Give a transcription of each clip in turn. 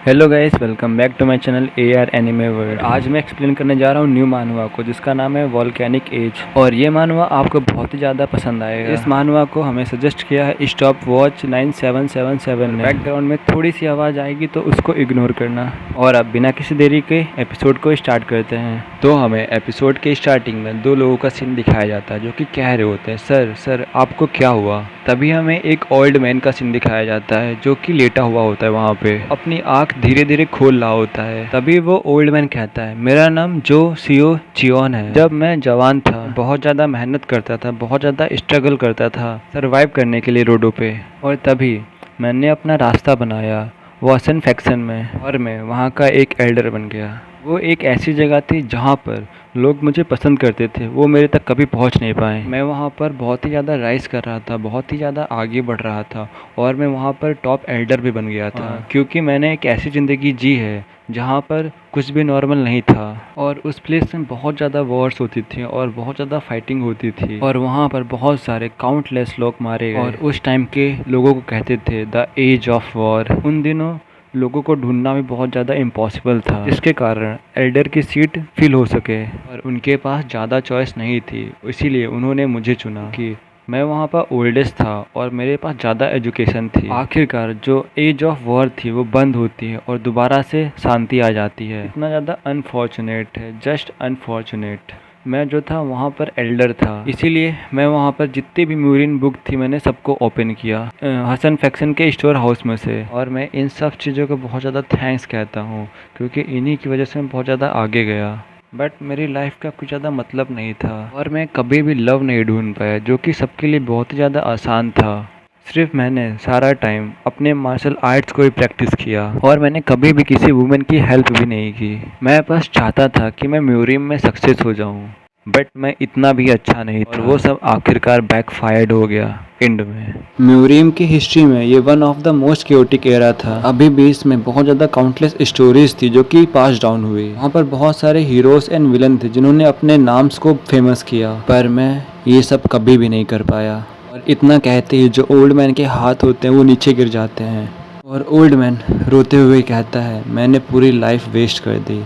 Hello guys, welcome back to my channel AR anime world. आज मैं explain करने जा रहा हूँ न्यू मानवा को, जिसका नाम है वोल्केनिक एज। और ये मानवा आपको बहुत ही ज़्यादा पसंद आएगा। इस मानवा को हमें सजेस्ट किया है स्टॉप वॉच 9777 ने। बैकग्राउंड में थोड़ी सी आवाज़ आएगी तो उसको इग्नोर करना। और अब बिना किसी देरी के एपिसोड को स्टार्ट करते हैं। तो हमें एपिसोड के स्टार्टिंग में दो लोगों का सीन दिखाया जाता है जो कि कह रहे होते हैं, सर सर आपको क्या हुआ। तभी हमें एक ओल्ड मैन का सीन दिखाया जाता है जो कि लेटा हुआ होता है वहाँ पे, अपनी आंख धीरे धीरे खोल रहा होता है। तभी वो ओल्ड मैन कहता है, मेरा नाम जो सियो चियोन है। जब मैं जवान था बहुत ज़्यादा मेहनत करता था, बहुत ज़्यादा स्ट्रगल करता था सरवाइव करने के लिए रोडों पे। और तभी मैंने अपना रास्ता बनाया वॉसन फैक्शन में, और मैं वहाँ का एक एल्डर बन गया। वो एक ऐसी जगह थी जहाँ पर लोग मुझे पसंद करते थे, वो मेरे तक कभी पहुँच नहीं पाए। मैं वहाँ पर बहुत ही ज़्यादा राइज कर रहा था, बहुत ही ज़्यादा आगे बढ़ रहा था, और मैं वहाँ पर टॉप एल्डर भी बन गया था। क्योंकि मैंने एक ऐसी ज़िंदगी जी है जहाँ पर कुछ भी नॉर्मल नहीं था, और उस प्लेस में बहुत ज़्यादा वॉर्स होती थी और बहुत ज़्यादा फाइटिंग होती थी, और वहाँ पर बहुत सारे काउंटलेस लोग मारे गए। और उस टाइम के लोगों को कहते थे द एज ऑफ वॉर। उन दिनों लोगों को ढूंढना भी बहुत ज़्यादा इम्पॉसिबल था, जिसके कारण एल्डर की सीट फिल हो सके, और उनके पास ज़्यादा चॉइस नहीं थी। इसीलिए उन्होंने मुझे चुना कि मैं वहाँ पर ओल्डेस्ट था और मेरे पास ज़्यादा एजुकेशन थी। आखिरकार जो एज ऑफ वॉर थी वो बंद होती है और दोबारा से शांति आ जाती है। इतना ज़्यादा अनफॉर्चुनेट है, जस्ट अनफॉर्चुनेट। मैं जो था वहाँ पर एल्डर था, इसीलिए मैं वहाँ पर जितनी भी म्यूरिन बुक थी मैंने सबको ओपन किया हसन फैक्शन के स्टोर हाउस में से। और मैं इन सब चीज़ों को बहुत ज़्यादा थैंक्स कहता हूँ, क्योंकि इन्हीं की वजह से मैं बहुत ज़्यादा आगे गया। बट मेरी लाइफ का कुछ ज़्यादा मतलब नहीं था, और मैं कभी भी लव नहीं ढूंढ पाया, जो कि सबके लिए बहुत ही ज़्यादा आसान था। सिर्फ मैंने सारा टाइम अपने मार्शल आर्ट्स को ही प्रैक्टिस किया, और मैंने कभी भी किसी वुमेन की हेल्प भी नहीं की। मैं बस चाहता था कि मैं म्यूरियम में सक्सेस हो जाऊं, बट मैं इतना भी अच्छा नहीं था, और वो सब आखिरकार बैकफायर्ड हो गया एंड में। म्यूरियम की हिस्ट्री में ये one of the most chaotic era था। अभी भी इसमें बहुत ज़्यादा काउंटलेस स्टोरीज थी जो कि पास डाउन हुई। वहाँ पर बहुत सारे हीरोज एंड विलन थे जिन्होंने अपने नाम्स को फेमस किया, पर मैं ये सब कभी भी नहीं कर पाया। और इतना कहते ही जो ओल्ड मैन के हाथ होते हैं वो नीचे गिर जाते हैं, और ओल्ड मैन रोते हुए कहता है, मैंने पूरी लाइफ वेस्ट कर दी,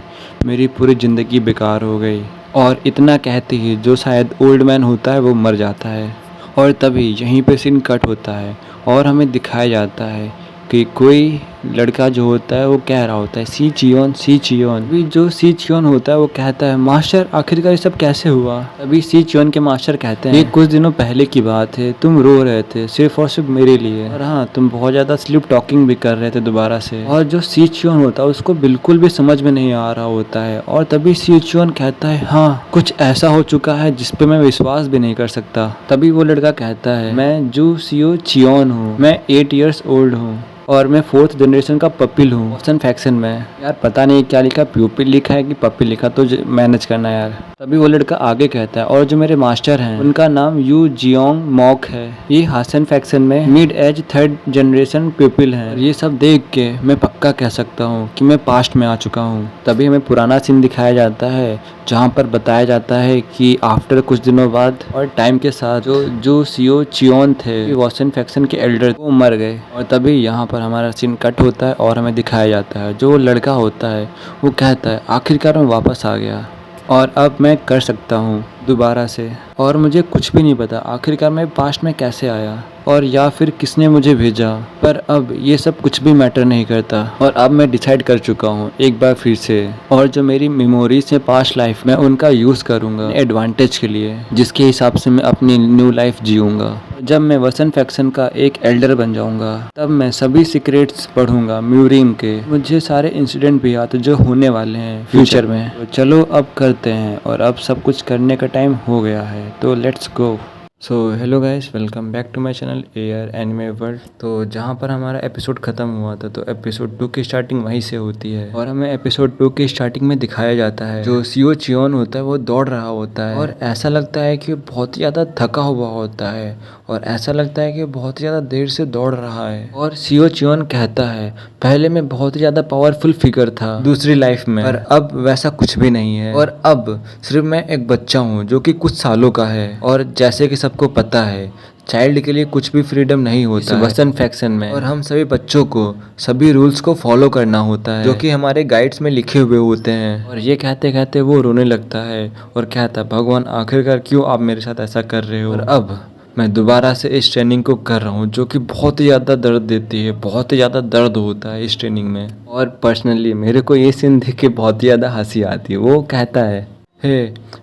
मेरी पूरी ज़िंदगी बेकार हो गई। और इतना कहते ही जो शायद ओल्ड मैन होता है वो मर जाता है। और तभी यहीं पे सीन कट होता है और हमें दिखाया जाता है कि कोई लड़का जो होता है वो कह रहा होता है, सी चियोन सी चियोन। अभी जो सी चियोन होता है वो कहता है, मास्टर आखिरकार ये सब कैसे हुआ। अभी सी चियोन के मास्टर कहते हैं, ये कुछ दिनों पहले की बात है, तुम रो रहे थे सिर्फ और सिर्फ मेरे लिए, और हाँ तुम बहुत ज़्यादा स्लिप टॉकिंग भी कर रहे थे दोबारा से। और जो सी चियोन होता है उसको बिल्कुल भी समझ में नहीं आ रहा होता है, और तभी सी चियोन कहता है, हाँ कुछ ऐसा हो चुका है जिसपे मैं विश्वास भी नहीं कर सकता। तभी वो लड़का कहता है, मैं जू सियो चियोन हूँ, मैं 8 ईयर्स ओल्ड हूँ, और मैं 4th जनरेशन का पपिल हूँ वॉसन फैक्शन में। यार पता नहीं क्या लिखा, प्यूपिल लिखा है कि पपिल लिखा, तो मैनेज करना यार। तभी वो लड़का आगे कहता है, और जो मेरे मास्टर हैं उनका नाम यू जियोंग मॉक है, ये हासन फैक्शन में मिड एज 3rd जनरेशन प्यूपिल हैं। ये सब देख के मैं पक्का कह सकता हूँ कि मैं पास्ट में आ चुका हूँ। तभी हमें पुराना सीन दिखाया जाता है जहाँ पर बताया जाता है कि आफ्टर कुछ दिनों बाद और टाइम के साथ जो सियो चियोन थे वॉसन फैक्शन के एल्डर वो मर गए। और तभी यहाँ पर हमारा सीन कट होता है और हमें दिखाया जाता है जो लड़का होता है वो कहता है, आखिरकार मैं वापस आ गया, और अब मैं कर सकता हूँ दोबारा से। और मुझे कुछ भी नहीं पता आखिरकार मैं पास्ट में कैसे आया, और या फिर किसने मुझे भेजा, पर अब ये सब कुछ भी मैटर नहीं करता। और अब मैं डिसाइड कर चुका हूँ एक बार फिर से, और जो मेरी मेमोरीज हैं पास्ट लाइफ में उनका यूज़ करूँगा एडवांटेज के लिए, जिसके हिसाब से मैं अपनी न्यू लाइफ जीऊँगा। जब मैं वसन फैक्शन का एक एल्डर बन जाऊँगा तब मैं सभी सीक्रेट्स पढ़ूंगा म्यूरियम के, मुझे सारे इंसिडेंट भी याद जो होने वाले हैं फ्यूचर में। तो चलो अब करते हैं, और अब सब कुछ करने का टाइम हो गया है, तो let's go. So hello guys, welcome back to my channel AR anime world. तो जहाँ पर हमारा एपिसोड ख़त्म हुआ था, तो एपिसोड 2 की स्टार्टिंग वहीं से होती है, और हमें एपिसोड 2 की स्टार्टिंग में दिखाया जाता है जो सियो चियोन होता है वो दौड़ रहा होता है, और ऐसा लगता है कि बहुत ही ज़्यादा थका हुआ होता है, और ऐसा लगता है कि बहुत ही ज़्यादा देर से दौड़ रहा है। और सियो चियोन कहता है, पहले मैं बहुत ही ज़्यादा पावरफुल फिगर था दूसरी लाइफ में, पर अब वैसा कुछ भी नहीं है, और अब सिर्फ मैं एक बच्चा हूँ जो कि कुछ सालों का है। और जैसे कि सबको पता है चाइल्ड के लिए कुछ भी फ्रीडम नहीं होता वसन फैक्शन में, और हम सभी बच्चों को सभी रूल्स को फॉलो करना होता है जो कि हमारे गाइड्स में लिखे हुए होते हैं। और ये कहते कहते वो रोने लगता है और कहता है भगवान आखिरकार क्यों आप मेरे साथ ऐसा कर रहे हो। और अब मैं दोबारा से इस ट्रेनिंग को कर रहा हूँ जो कि बहुत ही ज़्यादा दर्द देती है, बहुत ही ज़्यादा दर्द होता है इस ट्रेनिंग में। और पर्सनली मेरे को ये सीन देख के बहुत ही ज़्यादा हंसी आती है। वो कहता है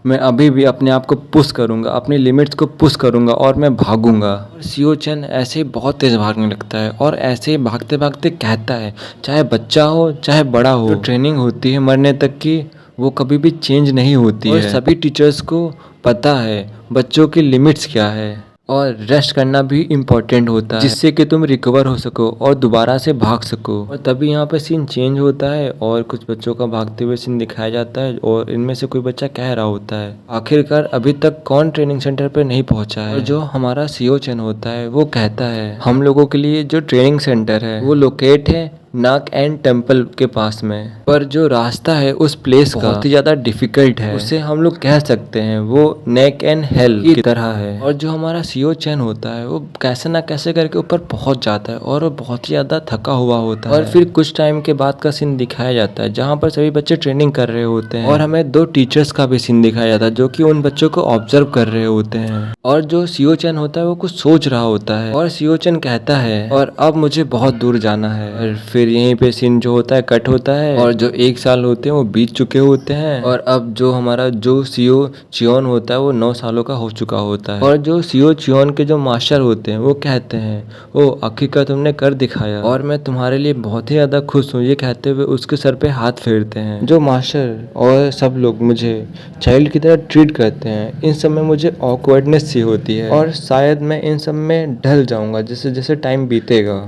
मैं अभी भी अपने आप को पुश करूंगा, अपनी लिमिट्स को पुश करूंगा और मैं भागूंगा। और सियो चैन ऐसे ही बहुत तेज भागने लगता है और ऐसे ही भागते भागते कहता है चाहे बच्चा हो चाहे बड़ा हो, जो ट्रेनिंग होती है मरने तक की वो कभी भी चेंज नहीं होती है। सभी टीचर्स को पता है बच्चों की लिमिट्स क्या है और रेस्ट करना भी इम्पोर्टेंट होता है जिससे कि तुम रिकवर हो सको और दोबारा से भाग सको। और तभी यहाँ पे सीन चेंज होता है और कुछ बच्चों का भागते हुए सीन दिखाया जाता है और इनमें से कोई बच्चा कह रहा होता है आखिरकार अभी तक कौन ट्रेनिंग सेंटर पे नहीं पहुंचा है। और जो हमारा सीओ चैन होता है वो कहता है हम लोगों के लिए जो ट्रेनिंग सेंटर है वो लोकेट है नाक एंड टेम्पल के पास में, पर जो रास्ता है उस प्लेस का बहुत ही ज्यादा डिफिकल्ट है। उसे हम लोग कह सकते हैं वो नेक एंड हेल की तरह है। और जो हमारा सीओ चैन होता है वो कैसे ना कैसे करके ऊपर पहुंच जाता है और वो बहुत ही ज्यादा थका हुआ होता है। और फिर कुछ टाइम के बाद का सीन दिखाया जाता है जहाँ पर सभी बच्चे ट्रेनिंग कर रहे होते हैं और हमें दो टीचर्स का भी सीन दिखाया जाता है जो कि उन बच्चों को ऑब्जर्व कर रहे होते हैं। और जो सीओ चैन होता है वो कुछ सोच रहा होता है और सीओ चैन कहता है और अब मुझे बहुत दूर जाना है। और फिर यहीं पे सीन जो होता है कट होता है और जो 1 साल होते हैं वो बीत चुके होते हैं और अब जो हमारा जो सीओ चियोन होता है वो 9 सालों का हो चुका होता है। और जो सीओ चियोन के जो मास्टर होते हैं वो कहते हैं ओ आखिरकार तुमने कर दिखाया और मैं तुम्हारे लिए बहुत ही ज्यादा खुश हूँ। ये कहते हुए उसके सर पे हाथ फेरते हैं। जो मास्टर और सब लोग मुझे चाइल्ड की तरह ट्रीट करते हैं इन सब में मुझे ऑकवर्डनेस सी होती है और शायद मैं इन सब में ढल जाऊंगा जैसे जैसे टाइम बीतेगा।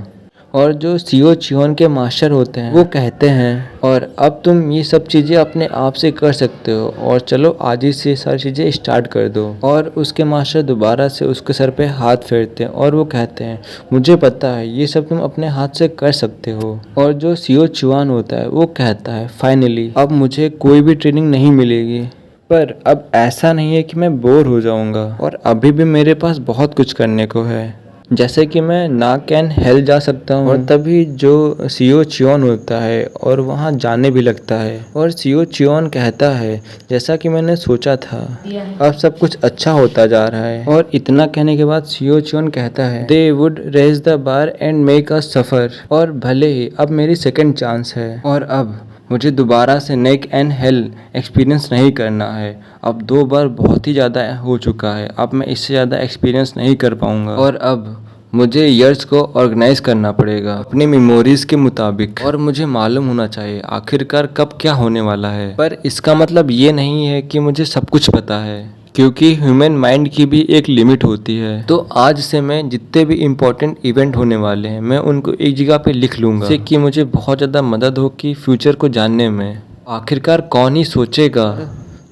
और जो सीओ चियोन के मास्टर होते हैं वो कहते हैं और अब तुम ये सब चीज़ें अपने आप से कर सकते हो और चलो आज ही से सारी चीज़ें स्टार्ट कर दो। और उसके मास्टर दोबारा से उसके सर पे हाथ फेरते हैं और वो कहते हैं मुझे पता है ये सब तुम अपने हाथ से कर सकते हो। और जो सीओ चियोन होता है वो कहता है फाइनली अब मुझे कोई भी ट्रेनिंग नहीं मिलेगी, पर अब ऐसा नहीं है कि मैं बोर हो जाऊंगा और अभी भी मेरे पास बहुत कुछ करने को है। जैसे कि मैं नाक एंड हेल जा सकता हूँ और तभी जो सीओ चियोन होता है और वहाँ जाने भी लगता है। और सीओ चियोन कहता है जैसा कि मैंने सोचा था अब सब कुछ अच्छा होता जा रहा है। और इतना कहने के बाद सीओ चियोन कहता है they would raise the bar and make us suffer, और भले ही अब मेरी सेकंड चांस है और अब मुझे दोबारा से नेक एंड हेल एक्सपीरियंस नहीं करना है। अब 2 बार बहुत ही ज़्यादा हो चुका है, अब मैं इससे ज़्यादा एक्सपीरियंस नहीं कर पाऊँगा और अब मुझे ईयर्स को ऑर्गेनाइज करना पड़ेगा अपनी मेमोरीज के मुताबिक और मुझे मालूम होना चाहिए आखिरकार कब क्या होने वाला है। पर इसका मतलब ये नहीं है कि मुझे सब कुछ पता है क्योंकि ह्यूमन माइंड की भी एक लिमिट होती है। तो आज से मैं जितने भी इम्पोर्टेंट इवेंट होने वाले हैं मैं उनको एक जगह पे लिख लूँगा जिससे कि मुझे बहुत ज़्यादा मदद हो कि फ्यूचर को जानने में। आखिरकार कौन ही सोचेगा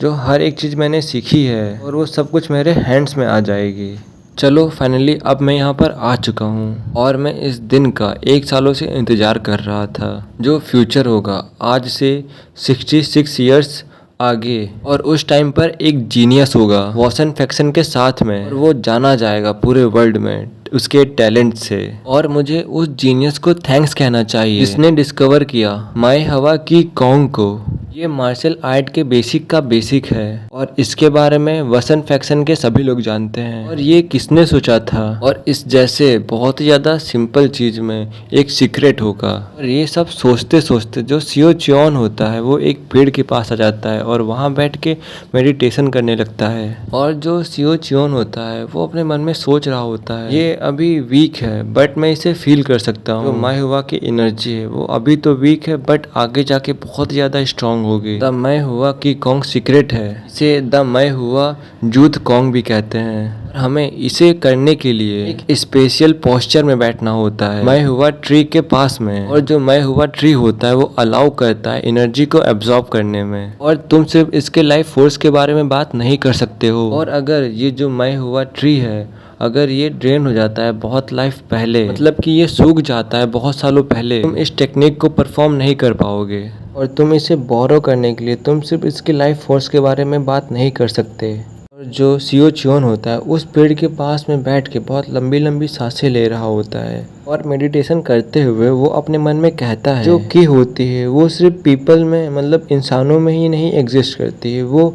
जो हर एक चीज़ मैंने सीखी है और वो सब कुछ मेरे हैंड्स में आ जाएगी। चलो फाइनली अब मैं यहाँ पर आ चुका हूँ और मैं इस दिन का 1 सालों से इंतज़ार कर रहा था जो फ्यूचर होगा आज से 66 ईयर्स आगे। और उस टाइम पर एक जीनियस होगा वॉसन फैक्शन के साथ में और वो जाना जाएगा पूरे वर्ल्ड में उसके टैलेंट से। और मुझे उस जीनियस को थैंक्स कहना चाहिए जिसने डिस्कवर किया माई हवा की कॉन्ग को। ये मार्शल आर्ट के बेसिक का बेसिक है और इसके बारे में वसन फैक्शन के सभी लोग जानते हैं। और ये किसने सोचा था और इस जैसे बहुत ही ज़्यादा सिंपल चीज़ में एक सीक्रेट होगा। और ये सब सोचते सोचते जो सीओ चियोन होता है वो एक पेड़ के पास आ जाता है और वहाँ बैठ के मेडिटेशन करने लगता है। और जो सीओ चियोन होता है वो अपने मन में सोच रहा होता है ये अभी वीक है बट मैं इसे फील कर सकता हूँ। जो माई हुआ की एनर्जी है वो अभी तो वीक है बट आगे जाके बहुत ज़्यादा स्ट्रांग होगी। द मैं हुआ की कॉन्ग सीक्रेट है, इसे द मैं हुआ जूथ कॉन्ग भी कहते हैं। हमें इसे करने के लिए एक स्पेशल पोस्चर में बैठना होता है मैं हुआ ट्री के पास में। और जो मैं हुआ ट्री होता है वो अलाउ करता है एनर्जी को एब्जॉर्ब करने में और तुम सिर्फ इसके लाइफ फोर्स के बारे में बात नहीं कर सकते हो। और अगर ये जो मैं हुआ ट्री है अगर ये ड्रेन हो जाता है बहुत लाइफ पहले, मतलब कि ये सूख जाता है बहुत सालों पहले, तुम इस टेक्निक को परफॉर्म नहीं कर पाओगे। और तुम इसे बोरो करने के लिए तुम सिर्फ इसके लाइफ फोर्स के बारे में बात नहीं कर सकते। और जो सियो चियोन होता है उस पेड़ के पास में बैठ के बहुत लंबी लंबी सांसें ले रहा होता है और मेडिटेशन करते हुए वो अपने मन में कहता है जो की होती है वो सिर्फ पीपल में मतलब इंसानों में ही नहीं एग्जिस्ट करती है, वो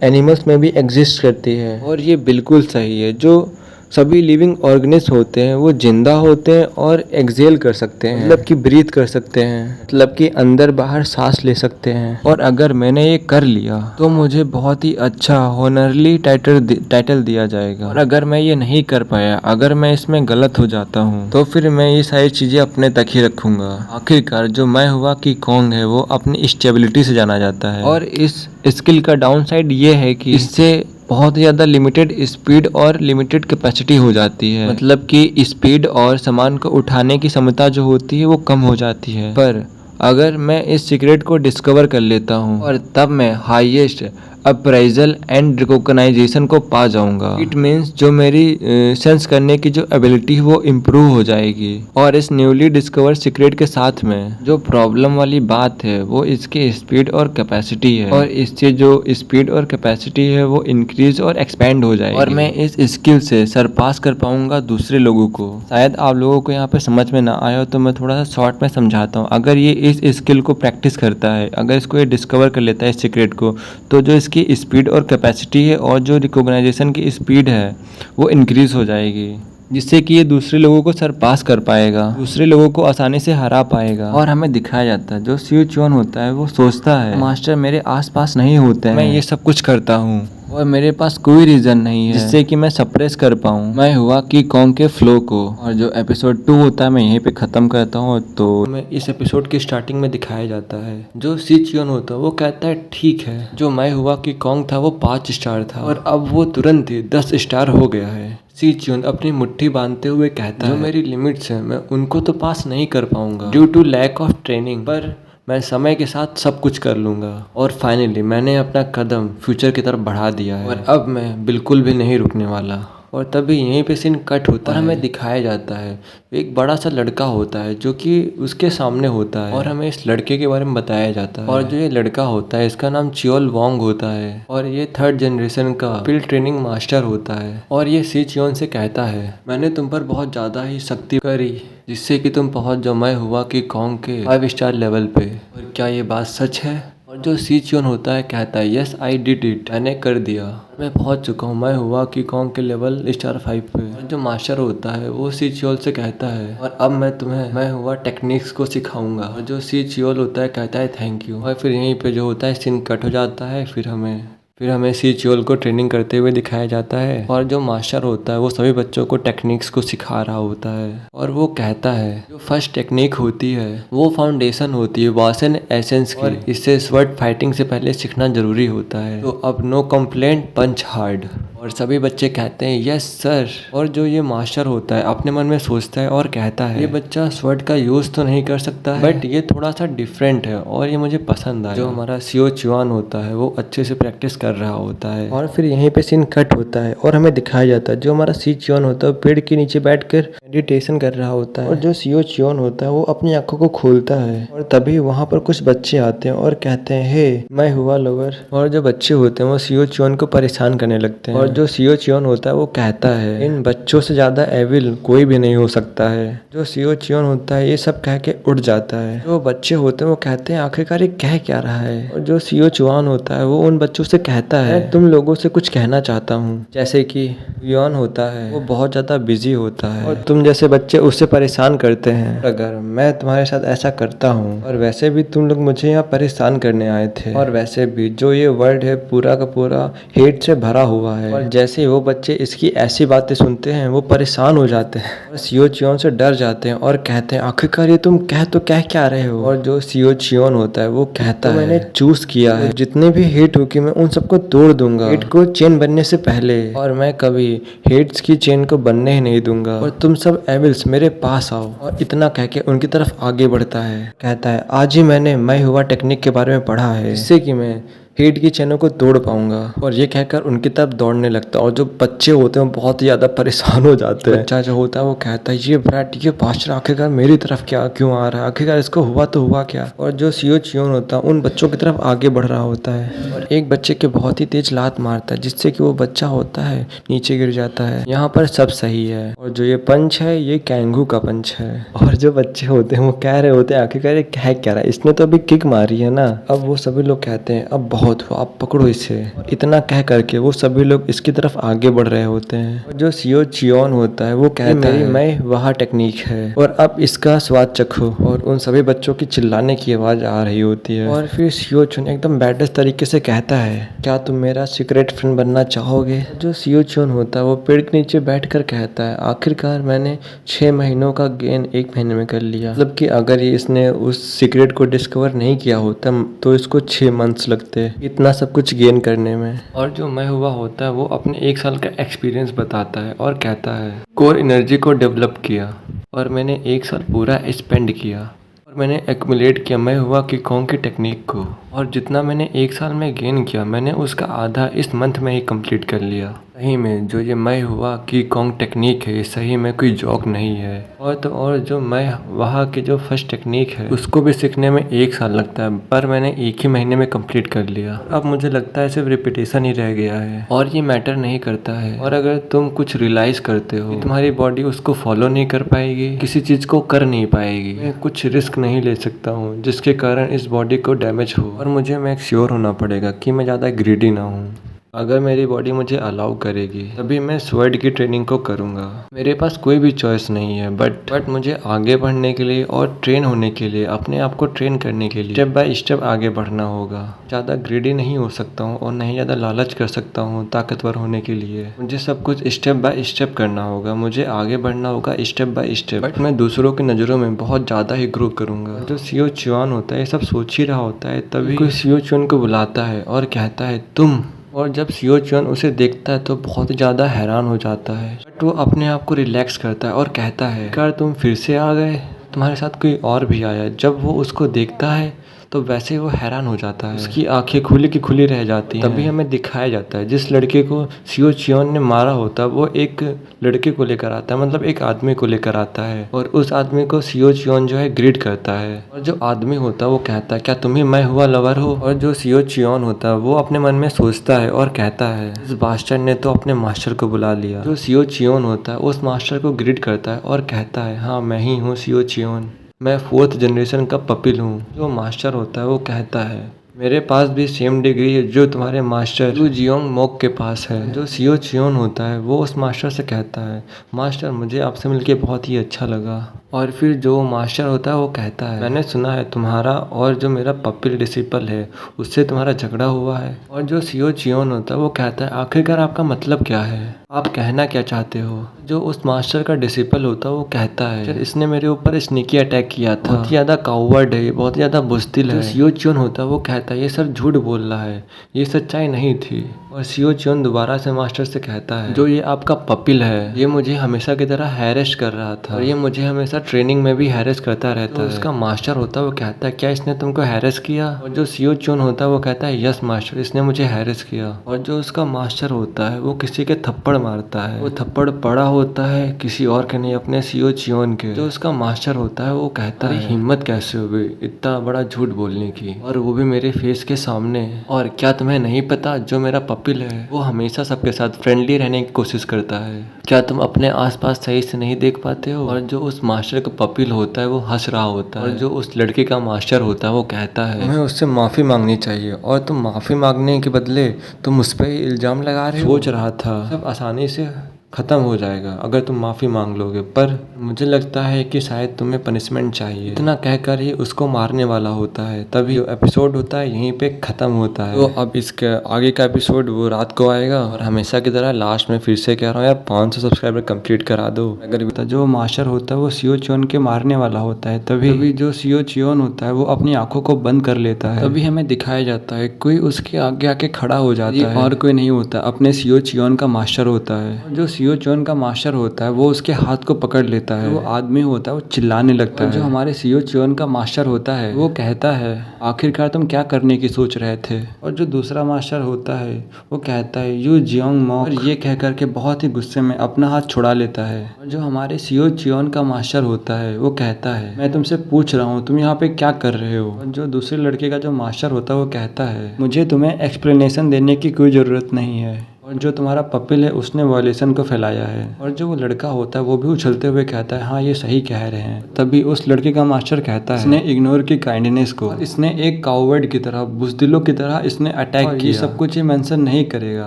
एनिमल्स में भी एग्जिस्ट करती है। और ये बिल्कुल सही है, जो सभी लिविंग ऑर्गेनिज्म होते हैं वो जिंदा होते हैं और एक्सेल कर सकते हैं, मतलब कि ब्रीथ कर सकते हैं, मतलब कि अंदर बाहर सांस ले सकते हैं। और अगर मैंने ये कर लिया तो मुझे बहुत ही अच्छा हॉनरली टाइटल दिया जाएगा। और अगर मैं ये नहीं कर पाया, अगर मैं इसमें गलत हो जाता हूँ तो फिर मैं ये सारी चीजें अपने तक ही रखूंगा। आखिरकार जो मैं हुआ कि कॉन्ग है वो अपनी स्टेबिलिटी से जाना जाता है। और इस स्किल का डाउन साइड ये है कि इससे बहुत ही ज़्यादा लिमिटेड स्पीड और लिमिटेड कैपेसिटी हो जाती है, मतलब कि स्पीड और सामान को उठाने की क्षमता जो होती है वो कम हो जाती है। पर अगर मैं इस सीक्रेट को डिस्कवर कर लेता हूँ और तब मैं हाईएस्ट अप्राइजल एंड रिकॉग्नाइजेशन को पा जाऊंगा, इट मीन्स जो मेरी सेंस करने की जो एबिलिटी है वो इम्प्रूव हो जाएगी। और इस न्यूली डिस्कवर सीक्रेट के साथ में जो प्रॉब्लम वाली बात है वो इसकी स्पीड और कैपेसिटी है, और इससे जो स्पीड और कैपेसिटी है वो इंक्रीज और एक्सपेंड हो जाएगी और मैं इस स्किल से सरपास कर पाऊंगा दूसरे लोगों को। शायद आप लोगों को यहाँ पे समझ में ना आया हो तो मैं थोड़ा सा शॉर्ट में समझाता हूँ। अगर ये इस स्किल को प्रैक्टिस करता है, अगर इसको ये डिस्कवर कर लेता है इस सीक्रेट को, तो जो की स्पीड और कैपेसिटी है और जो रिकॉग्नाइजेशन की स्पीड है वो इंक्रीज हो जाएगी, जिससे कि ये दूसरे लोगों को सरपास कर पाएगा, दूसरे लोगों को आसानी से हरा पाएगा। और हमें दिखाया जाता है जो सियो चियोन होता है वो सोचता है मास्टर मेरे आसपास नहीं होते हैं, मैं ये सब कुछ करता हूँ और मेरे पास कोई रीजन नहीं है जिससे कि मैं सप्रेस कर पाऊँ मैं हुआ कि कॉन्ग के फ्लो को। और जो एपिसोड 2 होता है मैं यहीं पे खत्म करता हूँ। तो मैं इस एपिसोड की स्टार्टिंग में दिखाया जाता है जो सी चियोन होता है वो कहता है ठीक है, जो मैं हुआ कि कॉन्ग था वो 5 स्टार था और अब वो तुरंत ही 10 स्टार हो गया है। सी चियोन अपनी मुट्ठी बांधते हुए कहता है जो मेरी लिमिट्स हैं मैं उनको तो पास नहीं कर पाऊंगा due to lack of training, पर मैं समय के साथ सब कुछ कर लूँगा। और फाइनली मैंने अपना कदम फ्यूचर की तरफ बढ़ा दिया है और अब मैं बिल्कुल भी नहीं रुकने वाला। और तभी यहीं पे सीन कट होता है और हमें दिखाया जाता है एक बड़ा सा लड़का होता है जो कि उसके सामने होता है और हमें इस लड़के के बारे में बताया जाता है। और जो ये लड़का होता है इसका नाम चियोल वोंग होता है और ये 3rd जनरेशन का फील्ड ट्रेनिंग मास्टर होता है। और ये सी चियोन से कहता है मैंने तुम पर बहुत ज़्यादा ही शक्ति करी जिससे कि तुम पहुंच जाओ मैं हुआ कि कॉन्ग के 5 स्टार लेवल पे। और क्या ये बात सच है? और जो सी चियोन होता है कहता है यस आई डिड इट, मैंने कर दिया, मैं पहुंच चुका हूँ, मैं हुआ कि कॉन्ग के लेवल स्टार 5 पे। और जो मास्टर होता है वो सी चियोल से कहता है और अब मैं तुम्हें मैं हुआ टेक्निक्स को सिखाऊंगा। और जो सी चियोल होता है कहता है थैंक यू। और फिर यहीं पे जो होता है सीन कट हो जाता है। फिर हमें सी चियोल को ट्रेनिंग करते हुए दिखाया जाता है और जो मास्टर होता है वो सभी बच्चों को टेक्निक्स को सिखा रहा होता है। और वो कहता है जो फर्स्ट टेक्निक होती है वो फाउंडेशन होती है वासन एसेंस की, और इससे स्वर्ड फाइटिंग से पहले सीखना जरूरी होता है। तो अब नो कंप्लेंट पंच हार्ड। और सभी बच्चे कहते हैं यस सर। और जो ये मास्टर होता है अपने मन में सोचता है और कहता है ये बच्चा स्वर्ड का यूज तो नहीं कर सकता है बट ये थोड़ा सा डिफरेंट है और ये मुझे पसंद आया। जो हमारा सियो चियोन होता है वो अच्छे से प्रैक्टिस कर रहा होता है। और फिर यहीं पे सीन कट होता है और हमें दिखाया जाता है जो हमारा सी चियोन होता है पेड़ के नीचे बैठकर मेडिटेशन कर रहा होता है। और जो सियो चियोन होता है वो अपनी आंखों को खोलता है और तभी वहाँ पर कुछ बच्चे आते हैं और कहते हैं हे मैं हुआ लोवर। और जो बच्चे होते हैं वो सियो चियोन को परेशान करने लगते हैं। और जो सियो चियोन होता है वो कहता है इन बच्चों से ज्यादा एविल कोई भी नहीं हो सकता है। जो सियो चियोन होता है ये सब कह के उड़ जाता है। जो बच्चे होते हैं वो कहते हैं आखिरकार ये कह क्या रहा है। और जो सियो चियोन होता है वो उन बच्चों से कहता है तुम लोगों से कुछ कहना चाहता हूँ। जैसे कि योन होता है वो बहुत ज्यादा बिजी होता है और तुम जैसे बच्चे उससे परेशान करते हैं। अगर मैं तुम्हारे साथ ऐसा करता हूँ और वैसे भी तुम लोग मुझे यहाँ परेशान करने आए थे, और वैसे भी जो ये वर्ल्ड है पूरा का पूरा हेट से भरा हुआ है। और जैसे वो बच्चे इसकी ऐसी बातें सुनते हैं वो परेशान हो जाते हैं और सियो चियोन से डर जाते हैं और कहते हैं आखिरकार ये तुम कह क्या रहे हो। और जो सियो चियोन होता है वो कहता है मैंने चूज किया है जितने भी हेट हो कि मैं उन सबको तोड़ दूंगा हेट को चेन बनने से पहले, और मैं कभी हेट्स की चेन को बनने ही नहीं दूंगा और तुम सब एविल्स मेरे पास आओ। और इतना कह के उनकी तरफ आगे बढ़ता है। कहता है आज ही मैं हुआ टेक्निक के बारे में पढ़ा है जिससे कि मैं हेट की चैनों को तोड़ पाऊंगा। और ये कहकर उनकी तरफ दौड़ने लगता है और जो बच्चे होते हैं बहुत ही ज्यादा परेशान हो जाते हैं। बच्चा जो होता है वो कहता है ये ब्रैट ये पास्टर आखिरकार मेरी तरफ क्या क्यों आ रहा है, आखिरकार इसको हुआ तो हुआ क्या। और जो सियो चियोन होता है उन बच्चों की तरफ आगे बढ़ रहा होता है और एक बच्चे के बहुत ही तेज लात मारता है जिससे कि वो बच्चा होता है नीचे गिर जाता है। यहाँ पर सब सही है और जो ये पंच है ये कैंगू का पंच है। और जो बच्चे होते हैं वो कह रहे होते हैं आखिरकार ये कह क्या रहा है, इसने तो अभी किक मारी है ना। अब वो सभी लोग कहते हैं अब बहुत हुआ, आप पकड़ो इसे। इतना कह करके वो सभी लोग इसकी तरफ आगे बढ़ रहे होते हैं। और जो सियो चियोन होता है वो कहता है मैं वह टेक्निक है और अब इसका स्वाद चखो। और उन सभी बच्चों की चिल्लाने की आवाज आ रही होती है और फिर सियो चियोन एकदम बैडस तरीके से कहता है क्या तुम मेरा सीक्रेट फ्रेंड बनना चाहोगे। जो सियो चियोन होता है वो पेड़ के नीचे बैठकर कहता है आखिरकार मैंने 6 महीनों का गेन 1 महीने में कर लिया। मतलब कि अगर ये इसने उस सीक्रेट को डिस्कवर नहीं किया होता तो इसको 6 मंथ्स लगते इतना सब कुछ गेन करने में। और जो मैं हुआ होता है वो अपने 1 साल का एक्सपीरियंस बताता है और कहता है कोर एनर्जी को डेवलप किया और मैंने 1 साल पूरा स्पेंड किया और मैंने एक्यूमुलेट किया मैं हुआ कि कॉन्ग की टेक्निक को। और जितना मैंने 1 साल में गेन किया मैंने उसका आधा इस मंथ में ही कंप्लीट कर लिया। सही में जो ये मैं हुआ कि कॉन्ग टेक्निक है ये सही में कोई जोक नहीं है। और जो मैं वहाँ की जो फर्स्ट टेक्निक है उसको भी सीखने में 1 साल लगता है पर मैंने 1 ही महीने में कंप्लीट कर लिया। अब मुझे लगता है सिर्फ रिपीटेशन ही रह गया है और ये मैटर नहीं करता है। और अगर तुम कुछ रियलाइज करते हो तुम्हारी बॉडी उसको फॉलो नहीं कर पाएगी, किसी चीज को कर नहीं पाएगी। मैं कुछ रिस्क नहीं ले सकता हूँ जिसके कारण इस बॉडी को डैमेज हो और मुझे मेक श्योर होना पड़ेगा कि मैं ज़्यादा ग्रीडी ना हूँ। अगर मेरी बॉडी मुझे अलाउ करेगी तभी मैं स्वर्ड की ट्रेनिंग को करूँगा। मेरे पास कोई भी चॉइस नहीं है बट मुझे आगे बढ़ने के लिए और ट्रेन होने के लिए अपने आप को ट्रेन करने के लिए स्टेप बाय स्टेप आगे बढ़ना होगा। ज़्यादा ग्रीडी नहीं हो सकता हूँ और नहीं ज़्यादा लालच कर सकता हूँ ताकतवर होने के लिए। मुझे सब कुछ स्टेप बाय स्टेप करना होगा, मुझे आगे बढ़ना होगा स्टेप बाय स्टेप। बट मैं दूसरों की नज़रों में बहुत ज़्यादा ही ग्रो करूँगा। जो सियो चियोन होता है ये सब सोच ही रहा होता है तभी कोई सियो चियोन को बुलाता है और कहता है तुम। और जब सियो चियोन उसे देखता है तो बहुत ज़्यादा हैरान हो जाता है बट वो अपने आप को रिलैक्स करता है और कहता है यार तुम फिर से आ गए, तुम्हारे साथ कोई और भी आया। जब वो उसको देखता है तो वैसे वो हैरान हो जाता है, उसकी आंखें खुली की खुली रह जाती हैं। तभी हमें दिखाया जाता है जिस लड़के को सियो चियोन ने मारा होता है वो एक लड़के को लेकर आता है, मतलब एक आदमी को लेकर आता है और उस आदमी को सियो चियोन जो है ग्रीट करता है। और जो आदमी होता है वो कहता है क्या तुम्ही मैं हुआ लवर हो। और जो सियो चियोन होता है वो अपने मन में सोचता है और कहता है इस बास्टर्ड ने तो अपने मास्टर को बुला लिया। जो सियो चियोन होता है उस मास्टर को ग्रीट करता है और कहता है हाँ मैं ही हूँ सियो चियोन, मैं 4th जनरेशन का पपिल हूँ। जो मास्टर होता है वो कहता है मेरे पास भी सेम डिग्री है जो तुम्हारे मास्टर लू जियोंग मोक के पास है। जो सियो चियोन होता है वो उस मास्टर से कहता है मास्टर मुझे आपसे मिलके बहुत ही अच्छा लगा। और फिर जो मास्टर होता है वो कहता है मैंने सुना है तुम्हारा और जो मेरा पपिल डिसिपल है उससे तुम्हारा झगड़ा हुआ है। और जो सियो चियोन होता है वो कहता है आखिरकार आपका मतलब क्या है, आप कहना क्या चाहते हो। जो उस मास्टर का डिसिपल होता है वो कहता है इसने मेरे ऊपर स्नीकी अटैक किया था, बहुत ही ज़्यादा कावर्ड है, बहुत ही ज़्यादा बुज़दिल है। जो सियो चियोन होता है वो कहता है ये सर झूठ बोल रहा है, ये सच्चाई नहीं थी। और सियो चियोन दोबारा से मास्टर से कहता है जो ये आपका पपिल है ये मुझे हमेशा की तरह हैरेस कर रहा था और ये मुझे हमेशा ट्रेनिंग में भी हैरेस करता रहता है। उसका मास्टर होता है वो कहता है क्या इसने तुमको हैरेस किया। और जो सियो चियोन होता है वो कहता है यस मास्टर इसने मुझे हैरेस किया। और जो उसका मास्टर होता है वो किसी के थप्पड़ मारता है, वो थप्पड़ पड़ा होता है किसी और के नहीं अपने सियो चियोन के। जो उसका मास्टर होता है वो कहता है हिम्मत कैसे हुई इतना बड़ा झूठ बोलने की और वो भी मेरे फेस के सामने। और क्या तुम्हें नहीं पता जो मेरा पपिल है वो हमेशा सबके साथ फ्रेंडली रहने की कोशिश करता है, क्या तुम अपने आसपास सही से नहीं देख पाते हो। और जो उस मास्टर का पपिल होता है वो हंस रहा होता है और जो उस लड़के का मास्टर होता है वो कहता है तुम्हें उससे माफ़ी मांगनी चाहिए और तुम माफ़ी मांगने के बदले तुम उस पर इल्ज़ाम लगा रहे हो। सोच रहा था सब आसानी से ख़त्म हो जाएगा अगर तुम माफ़ी मांग लोगे पर मुझे लगता है कि शायद तुम्हें पनिशमेंट चाहिए। इतना कहकर ही उसको मारने वाला होता है। तभी जो एपिसोड होता है यहीं पे ख़त्म होता है। तो अब इसके आगे का एपिसोड वो रात को आएगा और हमेशा की तरह लास्ट में फिर से कह रहा हूँ यार 500 सब्सक्राइबर कंप्लीट करा दो। अगर जो मास्टर होता है वो सियो चियोन के मारने वाला होता है तभी जो सियो चियोन होता है वो अपनी आंखों को बंद कर लेता है। तभी हमें दिखाया जाता है कोई उसके आगे आके खड़ा हो जाता है और कोई नहीं होता, अपने सियो चियोन का मास्टर होता है। जो सीओ चोन का मास्टर होता है वो उसके हाथ को पकड़ लेता है। वो आदमी होता है वो चिल्लाने लगता है। जो हमारे सीओ चोन का मास्टर होता है वो कहता है आखिरकार तुम क्या करने की सोच रहे थे। और जो दूसरा मास्टर होता है वो कहता है यू जियोंग मॉक, और ये कह करके बहुत ही गुस्से में अपना हाथ छुड़ा लेता है। और जो हमारे सीओ चियोन का मास्टर होता है वो कहता है मैं तुमसे पूछ रहा हूँ तुम यहाँ पे क्या कर रहे हो। और जो दूसरे लड़के का जो मास्टर होता है वो कहता है मुझे तुम्हें एक्सप्लेनेशन देने की कोई ज़रूरत नहीं है, और जो तुम्हारा पपिल है उसने वायलेशन को फैलाया है। और जो वो लड़का होता है वो भी उछलते हुए कहता है हाँ ये सही कह रहे हैं। तभी उस लड़के का मास्टर कहता है इसने इग्नोर की काइंडनेस को, और इसने एक काउवर्ड की तरह बुज़दिलों की तरह इसने अटैक किया, ये सब कुछ ये मेंशन नहीं करेगा।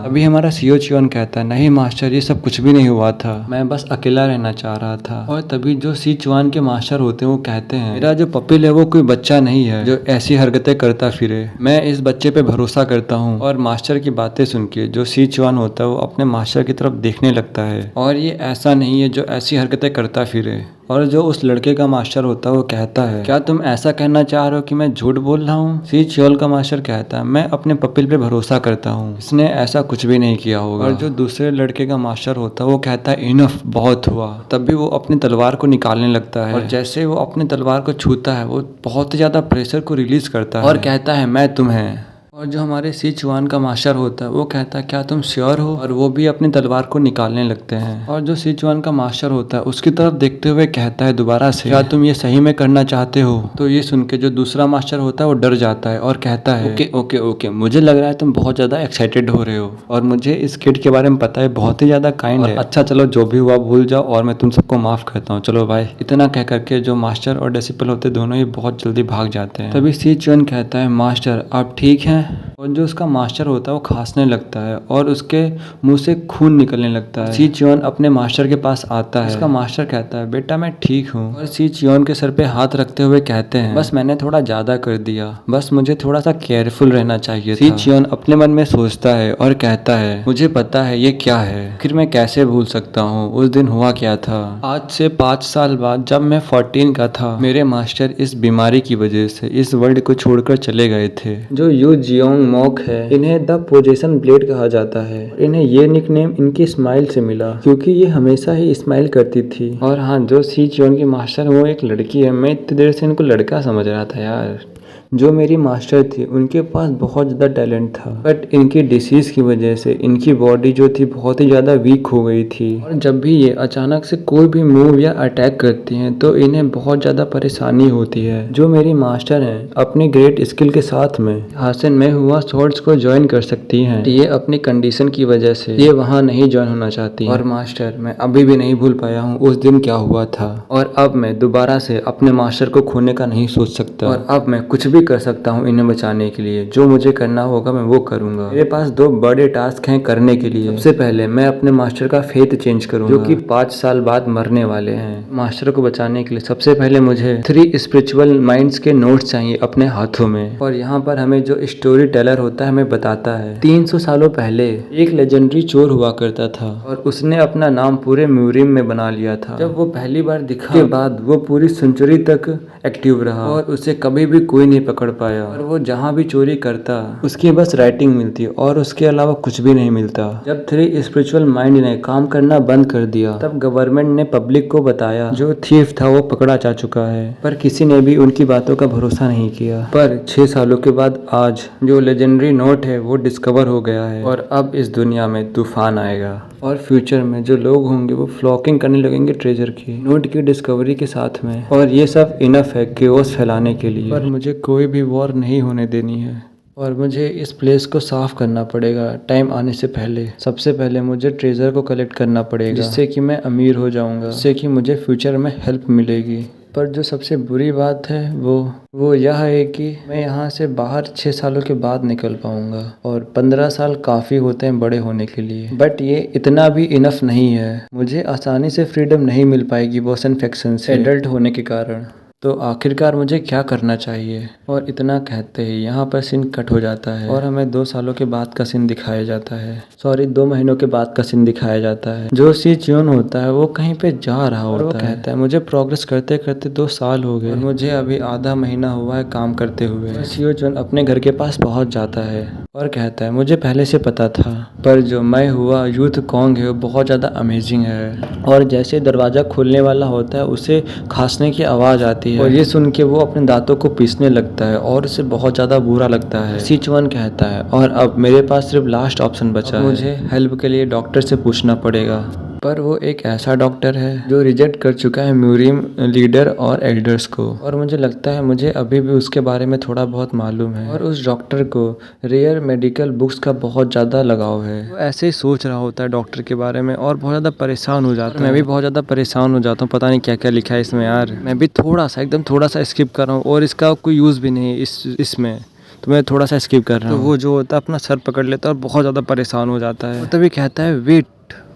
अभी हमारा सीओ चियोन कहता है नहीं मास्टर ये सब कुछ भी नहीं हुआ था, मैं बस अकेला रहना चाह रहा था। और तभी जो सी चुआन के मास्टर होते हैं वो कहते हैं मेरा जो पपिल है वो कोई बच्चा नहीं है जो ऐसी हरकतें करता फिरे, मैं इस बच्चे पे भरोसा करता हूँ। और मास्टर की बातें सुन के जो सी चुआन होता है वो अपने मास्टर की तरफ देखने लगता है, और ये ऐसा नहीं है जो ऐसी हरकतें करता फिरे। और जो उस लड़के का मास्टर होता है वो कहता है क्या तुम ऐसा कहना चाह रहे हो कि मैं झूठ बोल रहा हूँ। सी चियोल का मास्टर कहता है मैं अपने पपिल पे भरोसा करता हूँ, इसने ऐसा कुछ भी नहीं किया होगा। और जो दूसरे लड़के का मास्टर होता है वो कहता है इनफ बहुत हुआ। तभी वो अपनी तलवार को निकालने लगता है, और जैसे वो अपनी तलवार को छूता है वो बहुत ज्यादा प्रेशर को रिलीज करता है और कहता है मैं तुम्हें। और जो हमारे सी चुआन का मास्टर होता है वो कहता है क्या तुम श्योर हो, और वो भी अपनी तलवार को निकालने लगते हैं। और जो सी चुआन का मास्टर होता है उसकी तरफ देखते हुए कहता है दोबारा से क्या तुम ये सही में करना चाहते हो। तो ये सुन के जो दूसरा मास्टर होता है वो डर जाता है और कहता है ओके ओके ओके मुझे लग रहा है तुम बहुत ज्यादा एक्साइटेड हो रहे हो, और मुझे इस किड के बारे में पता है बहुत ही ज्यादा काइंड है। अच्छा चलो जो भी हुआ भूल जाओ और मैं तुम सबको माफ करता हूँ, चलो भाई। इतना कह करके जो मास्टर और डिसिपल होते दोनों ही बहुत जल्दी भाग जाते हैं। तभी सी चुआन कहता है मास्टर आप ठीक हैं। और जो उसका मास्टर होता है वो खांसने लगता है और उसके मुंह से खून निकलने लगता है। सी चियोन अपने मास्टर के पास आता है। उसका मास्टर कहता है बेटा मैं ठीक हूँ, और सी चियोन के सर पे हाथ रखते हुए कहते हैं बस मैंने थोड़ा ज्यादा कर दिया, बस मुझे थोड़ा सा केयरफुल रहना चाहिए था। सी चियोन अपने मन में सोचता है और कहता है मुझे पता है ये क्या है, फिर मैं कैसे भूल सकता हूँ उस दिन हुआ क्या था। आज से 5 साल बाद जब मैं 14 का था मेरे मास्टर इस बीमारी की वजह से इस वर्ल्ड को छोड़कर चले गए थे। जो यू जियोंग मॉक है इन्हें द पोजेशन ब्लेड कहा जाता है। इन्हें ये निकनेम इनकी स्माइल से मिला क्योंकि ये हमेशा ही स्माइल करती थी। और हाँ जो सी चियोन की मास्टर वो एक लड़की है। मैं इतनी देर से इनको लड़का समझ रहा था यार। जो मेरी मास्टर थी उनके पास बहुत ज़्यादा टैलेंट था, बट इनकी डिसीज़ की वजह से इनकी बॉडी जो थी बहुत ही ज़्यादा वीक हो गई थी। और जब भी ये अचानक से कोई भी मूव या अटैक करती हैं तो इन्हें बहुत ज़्यादा परेशानी होती है। जो मेरी मास्टर हैं अपनी ग्रेट स्किल के साथ में हासिल में हुआ स्वॉर्ड्स को ज्वाइन कर सकती हैं। ये अपनी कंडीशन की वजह से ये वहाँ नहीं ज्वाइन होना चाहती। और मास्टर मैं अभी भी नहीं भूल पाया हूँ उस दिन क्या हुआ था, और अब मैं दोबारा से अपने मास्टर को खोने का नहीं सोच सकता, और अब मैं कुछ भी कर सकता हूँ इन्हें बचाने के लिए। जो मुझे करना होगा मैं वो करूंगा। मेरे पास 2 बड़े टास्क हैं करने के लिए। सबसे पहले मैं अपने मास्टर का फेथ चेंज करूंगा जो कि 5 साल बाद मरने वाले हैं। मास्टर को बचाने के लिए सबसे पहले मुझे 3 स्पिरिचुअल माइंड्स के नोट्स चाहिए अपने हाथों में। और यहाँ पर हमें जो स्टोरी टेलर होता है हमें बताता है 300 सालों पहले एक लेजेंडरी चोर हुआ करता था, और उसने अपना नाम पूरे म्यूजियम में बना लिया था। जब वो पहली बार दिखा के बाद वो पूरी सेंचुरी तक एक्टिव रहा, और उसे कभी भी कोई नहीं पकड़ पाया। और वो जहाँ भी चोरी करता उसकी बस राइटिंग मिलती और उसके अलावा कुछ भी नहीं मिलता। जब 3 स्पिरिचुअल माइंड ने काम करना बंद कर दिया तब गवर्नमेंट ने पब्लिक को बताया जो थीफ था वो पकड़ा जा चुका है, पर किसी ने भी उनकी बातों का भरोसा नहीं किया। पर 6 सालों के बाद आज जो लेजेंडरी नोट है वो डिस्कवर हो गया है, और अब इस दुनिया में तूफान आएगा, और फ्यूचर में जो लोग होंगे वो फ्लॉकिंग करने लगेंगे ट्रेजर की, नोट की डिस्कवरी के साथ में। और ये सब इनफ है केओस फैलाने के लिए, पर मुझे कोई भी वॉर नहीं होने देनी है, और मुझे इस प्लेस को साफ करना पड़ेगा टाइम आने से पहले। सबसे पहले मुझे ट्रेजर को कलेक्ट करना पड़ेगा जिससे कि मैं अमीर हो जाऊंगा, जिससे कि मुझे फ्यूचर में हेल्प मिलेगी। पर जो सबसे बुरी बात है वो यह है कि मैं यहाँ से बाहर 6 सालों के बाद निकल पाऊंगा, और 15 साल काफ़ी होते हैं बड़े होने के लिए, बट ये इतना भी इनफ नहीं है। मुझे आसानी से फ्रीडम नहीं मिल पाएगी बॉस इन्फेक्शन से एडल्ट होने के कारण। तो आखिरकार मुझे क्या करना चाहिए। और इतना कहते ही यहाँ पर सीन कट हो जाता है, और हमें 2 सालों के बाद का सीन दिखाया जाता है, सॉरी 2 महीनों के बाद का सीन दिखाया जाता है। जो सी चियोन होता है वो कहीं पे जा रहा होता है, वो कहता है मुझे प्रोग्रेस करते करते 2 साल हो गए, मुझे अभी आधा महीना हुआ है काम करते हुए। सी चियोन अपने घर के पास पहुँच जाता है, और कहता है मुझे पहले से पता था, पर जो मैं हुआ यूथ कॉन्ग है वो बहुत ज़्यादा अमेजिंग है। और जैसे दरवाज़ा खुलने वाला होता है उसे खांसने की आवाज़ आती है और ये सुन के वो अपने दांतों को पीसने लगता है और उसे बहुत ज़्यादा बुरा लगता है। सिचुआन कहता है और अब मेरे पास सिर्फ लास्ट ऑप्शन बचा है, मुझे हेल्प के लिए डॉक्टर से पूछना पड़ेगा। पर वो एक ऐसा डॉक्टर है जो रिजेक्ट कर चुका है म्यूरियम लीडर और एल्डर्स को, और मुझे लगता है मुझे अभी भी उसके बारे में थोड़ा बहुत मालूम है। और उस डॉक्टर को रेयर मेडिकल बुक्स का बहुत ज़्यादा लगाव है। वो ऐसे ही सोच रहा होता है डॉक्टर के बारे में और बहुत ज़्यादा परेशान हो जाता है। मैं भी बहुत ज़्यादा परेशान हो जाता हूँ, पता नहीं क्या क्या लिखा है इसमें यार। मैं भी एकदम थोड़ा सा स्किप कर रहा हूँ और इसका कोई यूज़ भी नहीं है इसमें, तो मैं थोड़ा सा स्किप कर रहा हूँ। तो वो जो होता है अपना सर पकड़ लेता है और बहुत ज़्यादा परेशान हो जाता है। तभी कहता है वेट,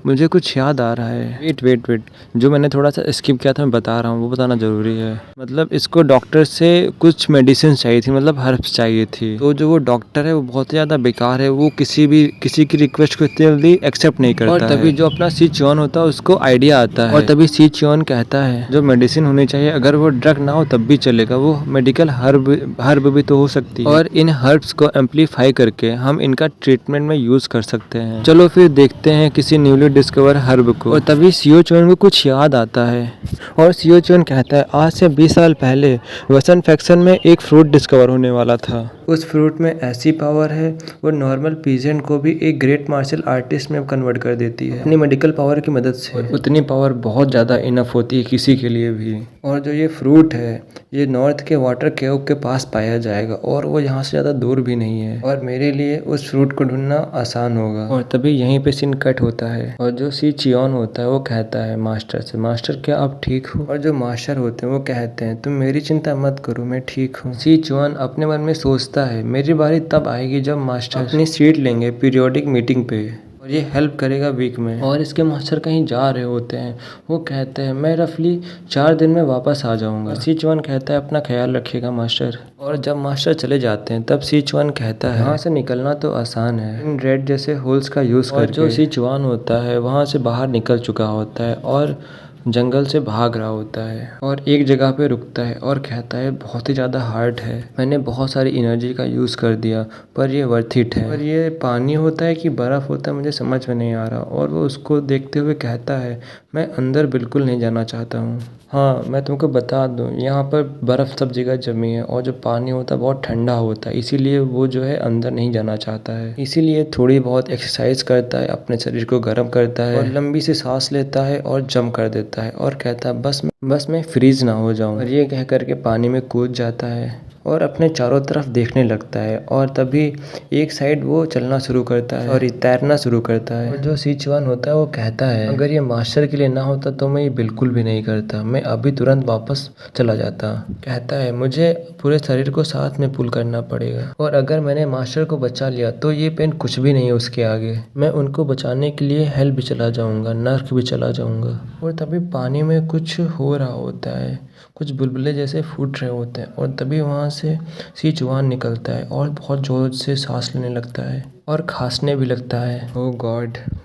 मुझे कुछ याद आ रहा है। वेट, जो मैंने थोड़ा सा स्किप किया था मैं बता रहा हूँ, वो बताना ज़रूरी है। मतलब इसको डॉक्टर से कुछ मेडिसिन चाहिए थी, मतलब हर्ब्स चाहिए थी। तो जो वो डॉक्टर है वो बहुत ज़्यादा बेकार है, वो किसी की रिक्वेस्ट को इतनी जल्दी एक्सेप्ट नहीं करता। और तभी जो अपना सिचुआन होता है उसको आइडिया आता है और तभी सिचुआन कहता है जो मेडिसिन होनी चाहिए, अगर वो ड्रग ना हो तब भी चलेगा, वो मेडिकल हर्ब भी तो हो सकती है और इन हर्ब्स को एम्पलीफाई करके हम इनका ट्रीटमेंट में यूज़ कर सकते हैं। चलो फिर देखते हैं किसी न्यूली डिस्कवर हर्ब को। और तभी सियोचुआन को कुछ याद आता है और सियोचुआन कहता है आज से 20 साल पहले वसन फैक्शन में एक फ्रूट डिस्कवर होने वाला था। उस फ्रूट में ऐसी पावर है वो नॉर्मल पीजेंट को भी एक ग्रेट मार्शल आर्टिस्ट में कन्वर्ट कर देती है अपनी मेडिकल पावर की मदद से। और उतनी पावर बहुत ज़्यादा इनफ होती है किसी के लिए भी। और जो ये फ्रूट है ये नॉर्थ के वाटर केव के पास पाया जाएगा और वो यहाँ से ज़्यादा दूर भी नहीं है और मेरे लिए उस फ्रूट को ढूंढना आसान होगा। और तभी यहीं पे सीन कट होता है और जो सिचुआन होता है वो कहता है मास्टर से, मास्टर क्या आप ठीक हो? और जो मास्टर होते हैं वो कहते हैं तुम मेरी चिंता मत करो, मैं ठीक हूँ। सिचुआन अपने मन में सोचता है मेरी बारी तब आएगी जब मास्टर अपनी सीट लेंगे पीरियोडिक मीटिंग पे और ये हेल्प करेगा वीक में। और इसके मास्टर कहीं जा रहे होते हैं, वो कहते हैं मैं रफली 4 दिन में वापस आ जाऊंगा। सिचुआन कहता है अपना ख्याल रखिएगा मास्टर। और जब मास्टर चले जाते हैं तब सिचुआन कहता है यहाँ से निकलना तो आसान है इन रेड जैसे होल्स का यूज़ करके। जो सिचुआन होता है वहाँ से बाहर निकल चुका होता है और जंगल से भाग रहा होता है और एक जगह पे रुकता है और कहता है बहुत ही ज़्यादा हार्ड है, मैंने बहुत सारी एनर्जी का यूज़ कर दिया पर ये वर्थ इट है। और ये पानी होता है कि बर्फ़ होता है मुझे समझ में नहीं आ रहा। और वो उसको देखते हुए कहता है मैं अंदर बिल्कुल नहीं जाना चाहता हूँ। हाँ मैं तुमको बता दूँ यहाँ पर बर्फ़ सब जगह जमी है और जो पानी होता है बहुत ठंडा होता है, इसीलिए वो जो है अंदर नहीं जाना चाहता है। इसीलिए थोड़ी बहुत एक्सरसाइज करता है, अपने शरीर को गर्म करता है और लंबी सी सांस लेता है और जंप कर देता है और कहता है बस मैं फ्रीज ना हो जाऊँ। और ये कह करके पानी में कूद जाता है और अपने चारों तरफ देखने लगता है। और तभी एक साइड वो चलना शुरू करता है और ये तैरना शुरू करता है। और जो सिचुआन होता है वो कहता है अगर ये मास्टर के लिए ना होता तो मैं ये बिल्कुल भी नहीं करता, मैं अभी तुरंत वापस चला जाता। कहता है मुझे पूरे शरीर को साथ में पुल करना पड़ेगा और अगर मैंने मास्टर को बचा लिया तो ये पेन कुछ भी नहीं है उसके आगे। मैं उनको बचाने के लिए हेल भी चला जाऊंगा, नर्क भी चला जाऊंगा। और तभी पानी में कुछ हो रहा होता है, कुछ बुलबुले जैसे फूट रहे होते हैं और तभी वहाँ से सिचुआन निकलता है और बहुत जोर से सांस लेने लगता है और खांसने भी लगता है। ओ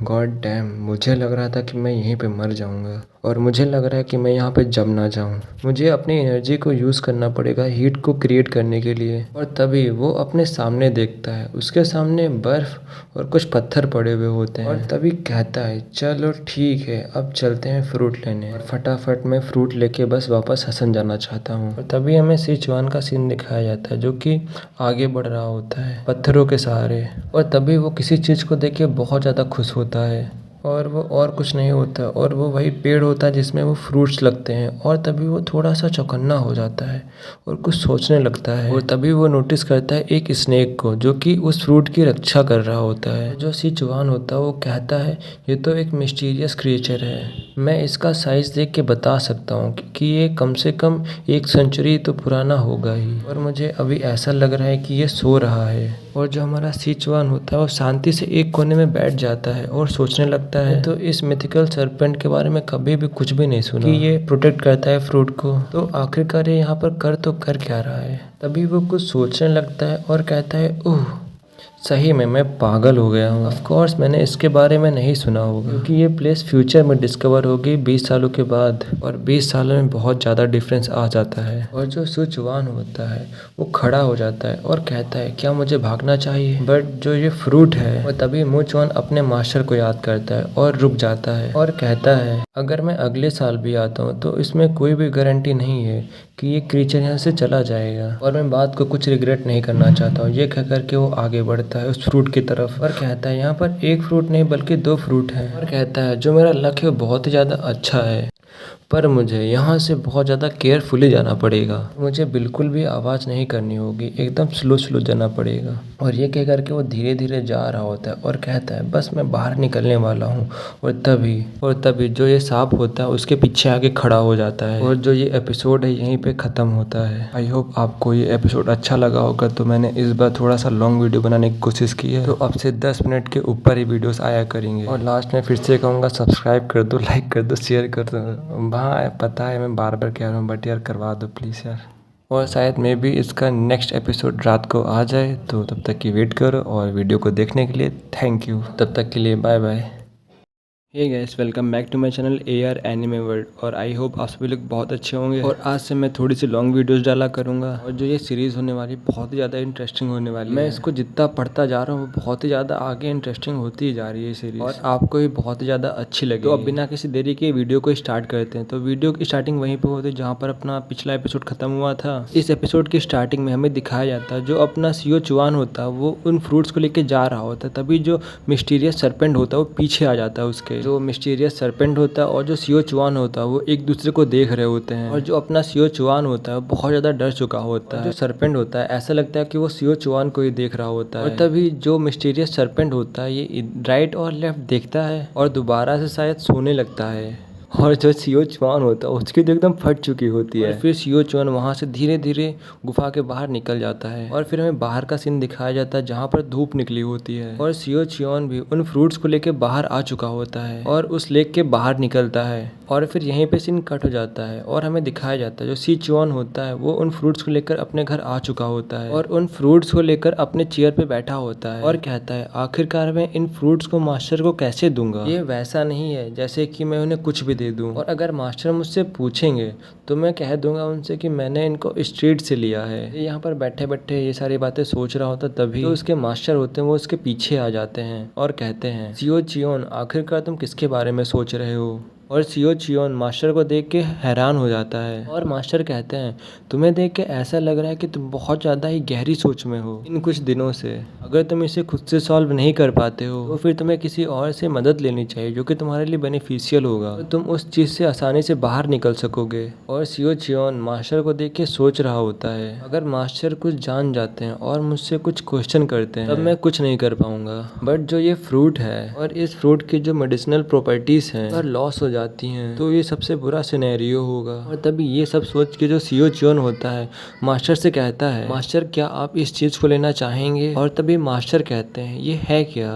गॉड डैम, मुझे लग रहा था कि मैं यहीं पे मर जाऊंगा और मुझे लग रहा है कि मैं यहाँ पे जम ना जाऊँ। मुझे अपनी एनर्जी को यूज़ करना पड़ेगा हीट को क्रिएट करने के लिए। और तभी वो अपने सामने देखता है, उसके सामने बर्फ़ और कुछ पत्थर पड़े हुए होते हैं। और तभी कहता है चलो ठीक है अब चलते हैं फ्रूट लेने। और फटाफट मैं फ्रूट लेके बस वापस हसन जाना चाहता हूँ। और तभी हमें सिचुआन का सीन दिखाया जाता है जो कि आगे बढ़ रहा होता है पत्थरों के सहारे। और तभी वो किसी चीज़ को देख के बहुत ज़्यादा खुश होता है और वो और कुछ नहीं होता और वो वही पेड़ होता है जिसमें वो फ्रूट्स लगते हैं। और तभी वो थोड़ा सा चौकन्ना हो जाता है और कुछ सोचने लगता है। और तभी वो नोटिस करता है एक स्नेक को जो कि उस फ्रूट की रक्षा कर रहा होता है। जो सिचुआन होता है वो कहता है ये तो एक मिस्टीरियस क्रिएचर है, मैं इसका साइज़ देख के बता सकता हूँ कि ये कम से कम 1 सेंचुरी तो पुराना होगा ही। और मुझे अभी ऐसा लग रहा है कि ये सो रहा है। और जो हमारा सिचुआन होता है वो शांति से एक कोने में बैठ जाता है और सोचने लगता है तो इस मिथिकल सर्पेंट के बारे में कभी भी कुछ भी नहीं सुना कि ये प्रोटेक्ट करता है फ्रूट को, तो आखिरकार ये यहाँ पर कर क्या रहा है। तभी वो कुछ सोचने लगता है और कहता है ओह सही में मैं पागल हो गया हूँ। ऑफ कोर्स मैंने इसके बारे में नहीं सुना होगा, क्योंकि ये प्लेस फ्यूचर में डिस्कवर होगी 20 सालों के बाद, और 20 सालों में बहुत ज़्यादा डिफरेंस आ जाता है। और जो सुचवान होता है वो खड़ा हो जाता है और कहता है क्या मुझे भागना चाहिए, बट जो ये फ्रूट है वो तभी मुचवान अपने मास्टर को याद करता है और रुक जाता है और कहता है अगर मैं अगले साल भी आता हूँ तो इसमें कोई भी गारंटी नहीं है कि ये क्रीचर यहाँ से चला जाएगा, और मैं बात को कुछ रिग्रेट नहीं करना चाहता हूँ। ये कह करके वो आगे बढ़ता है उस फ्रूट की तरफ और कहता है यहाँ पर एक फ्रूट नहीं बल्कि 2 फ्रूट हैं, और कहता है जो मेरा लक है वो बहुत ही ज़्यादा अच्छा है, पर मुझे यहाँ से बहुत ज़्यादा केयरफुली जाना पड़ेगा। मुझे बिल्कुल भी आवाज़ नहीं करनी होगी, एकदम स्लो स्लो जाना पड़ेगा। और ये कह करके वो धीरे धीरे जा रहा होता है और कहता है बस मैं बाहर निकलने वाला हूँ। और तभी जो ये सांप होता है उसके पीछे आके खड़ा हो जाता है, और जो ये एपिसोड है यहीं पे ख़त्म होता है। आई होप आपको ये एपिसोड अच्छा लगा होगा। तो मैंने इस बार थोड़ा सा लॉन्ग वीडियो बनाने की कोशिश की है, तो अब से 10 मिनट के ऊपर ही वीडियोस आया करेंगे। और लास्ट में फिर से कहूँगा सब्सक्राइब कर दो, लाइक कर दो, शेयर कर दो। हाँ पता है मैं बार बार कह रहा हूँ, बट यार करवा दो प्लीज़ यार। और शायद मे भी इसका नेक्स्ट एपिसोड रात को आ जाए, तो तब तक की वेट करो। और वीडियो को देखने के लिए थैंक यू। तब तक के लिए bye bye. Hey guys, welcome back to my channel AR anime world. और आई होप आप सभी लोग बहुत अच्छे होंगे। और आज से मैं थोड़ी सी लॉन्ग वीडियोस डाला करूँगा, और जो ये सीरीज़ होने वाली बहुत ही ज़्यादा इंटरेस्टिंग होने वाली है। मैं इसको जितना पढ़ता जा रहा हूँ वो बहुत ही ज़्यादा आगे इंटरेस्टिंग होती ही जा रही है सीरीज़, और आपको भी बहुत ही ज़्यादा अच्छी लगी। तो अब बिना किसी देरी के वीडियो को स्टार्ट करते हैं। तो वीडियो की स्टार्टिंग वहीं पर होती है जहाँ पर अपना पिछला एपिसोड खत्म हुआ था। इस एपिसोड की स्टार्टिंग में हमें दिखाया जाता है जो अपना सीओ चुआन होता है वो उन फ्रूट्स को लेकर जा रहा होता है, तभी जो मिस्टीरियस सरपेंट होता है वो पीछे आ जाता है। उसके जो मिस्टीरियस सरपेंट होता है और जो सीओ चुआन होता है वो एक दूसरे को देख रहे होते हैं, और जो अपना सीओ चुआन होता है वो बहुत ज़्यादा डर चुका होता है। जो सरपेंट होता है ऐसा लगता है कि वो सीओ चुआन को ही देख रहा होता है, और तभी जो मिस्टीरियस सरपेंट होता है ये राइट और लेफ्ट देखता है और दोबारा से शायद सोने लगता है। और जो सीओ चुआन होता है उसकी तो एकदम फट चुकी होती है। फिर सीओ चुआन वहाँ से धीरे धीरे गुफा के बाहर निकल जाता है, और फिर हमें बाहर का सीन दिखाया जाता है जहाँ पर धूप निकली होती है, और सीओ चुआन भी उन फ्रूट्स को लेके बाहर आ चुका होता है और उस लेक के बाहर निकलता है। और फिर यहीं पे सीन कट हो जाता है और हमें दिखाया जाता है जो सी चुआन होता है वो उन फ्रूट्स को लेकर अपने घर आ चुका होता है, और उन फ्रूट्स को लेकर अपने चेयर पे बैठा होता है और कहता है आखिरकार मैं इन फ्रूट्स को मास्टर को कैसे दूंगा। ये वैसा नहीं है जैसे कि मैं उन्हें कुछ भी दे दूं, और अगर मास्टर मुझसे पूछेंगे तो मैं कह दूंगा उनसे कि मैंने इनको स्ट्रीट से लिया है। ये यहाँ पर बैठे बैठे ये सारी बातें सोच रहा होता तभी तो उसके मास्टर होते हैं वो उसके पीछे आ जाते हैं और कहते हैं सीओ चियोन आखिरकार तुम किसके बारे में सोच रहे हो। और सीओ चियोन मास्टर को देख के हैरान हो जाता है, और मास्टर कहते हैं तुम्हें देख के ऐसा लग रहा है कि तुम बहुत ज़्यादा ही गहरी सोच में हो इन कुछ दिनों से। अगर तुम इसे खुद से सॉल्व नहीं कर पाते हो तो फिर तुम्हें किसी और से मदद लेनी चाहिए जो कि तुम्हारे लिए बेनिफिशियल होगा, तो तुम उस चीज़ से आसानी से बाहर निकल सकोगे। और सीओ चियोन मास्टर को देख के सोच रहा होता है अगर मास्टर कुछ जान जाते हैं और मुझसे कुछ क्वेश्चन करते हैं तब मैं कुछ नहीं कर पाऊंगा, बट जो ये फ्रूट है और इस फ्रूट की जो मेडिसिनल प्रॉपर्टीज हैं और लॉस हो जाती हैं तो ये सबसे बुरा सिनेरियो होगा। और तभी ये सब सोच के जो सीओ चियोन होता है मास्टर से कहता है मास्टर क्या आप इस चीज़ को लेना चाहेंगे। और तभी मास्टर कहते हैं ये है क्या।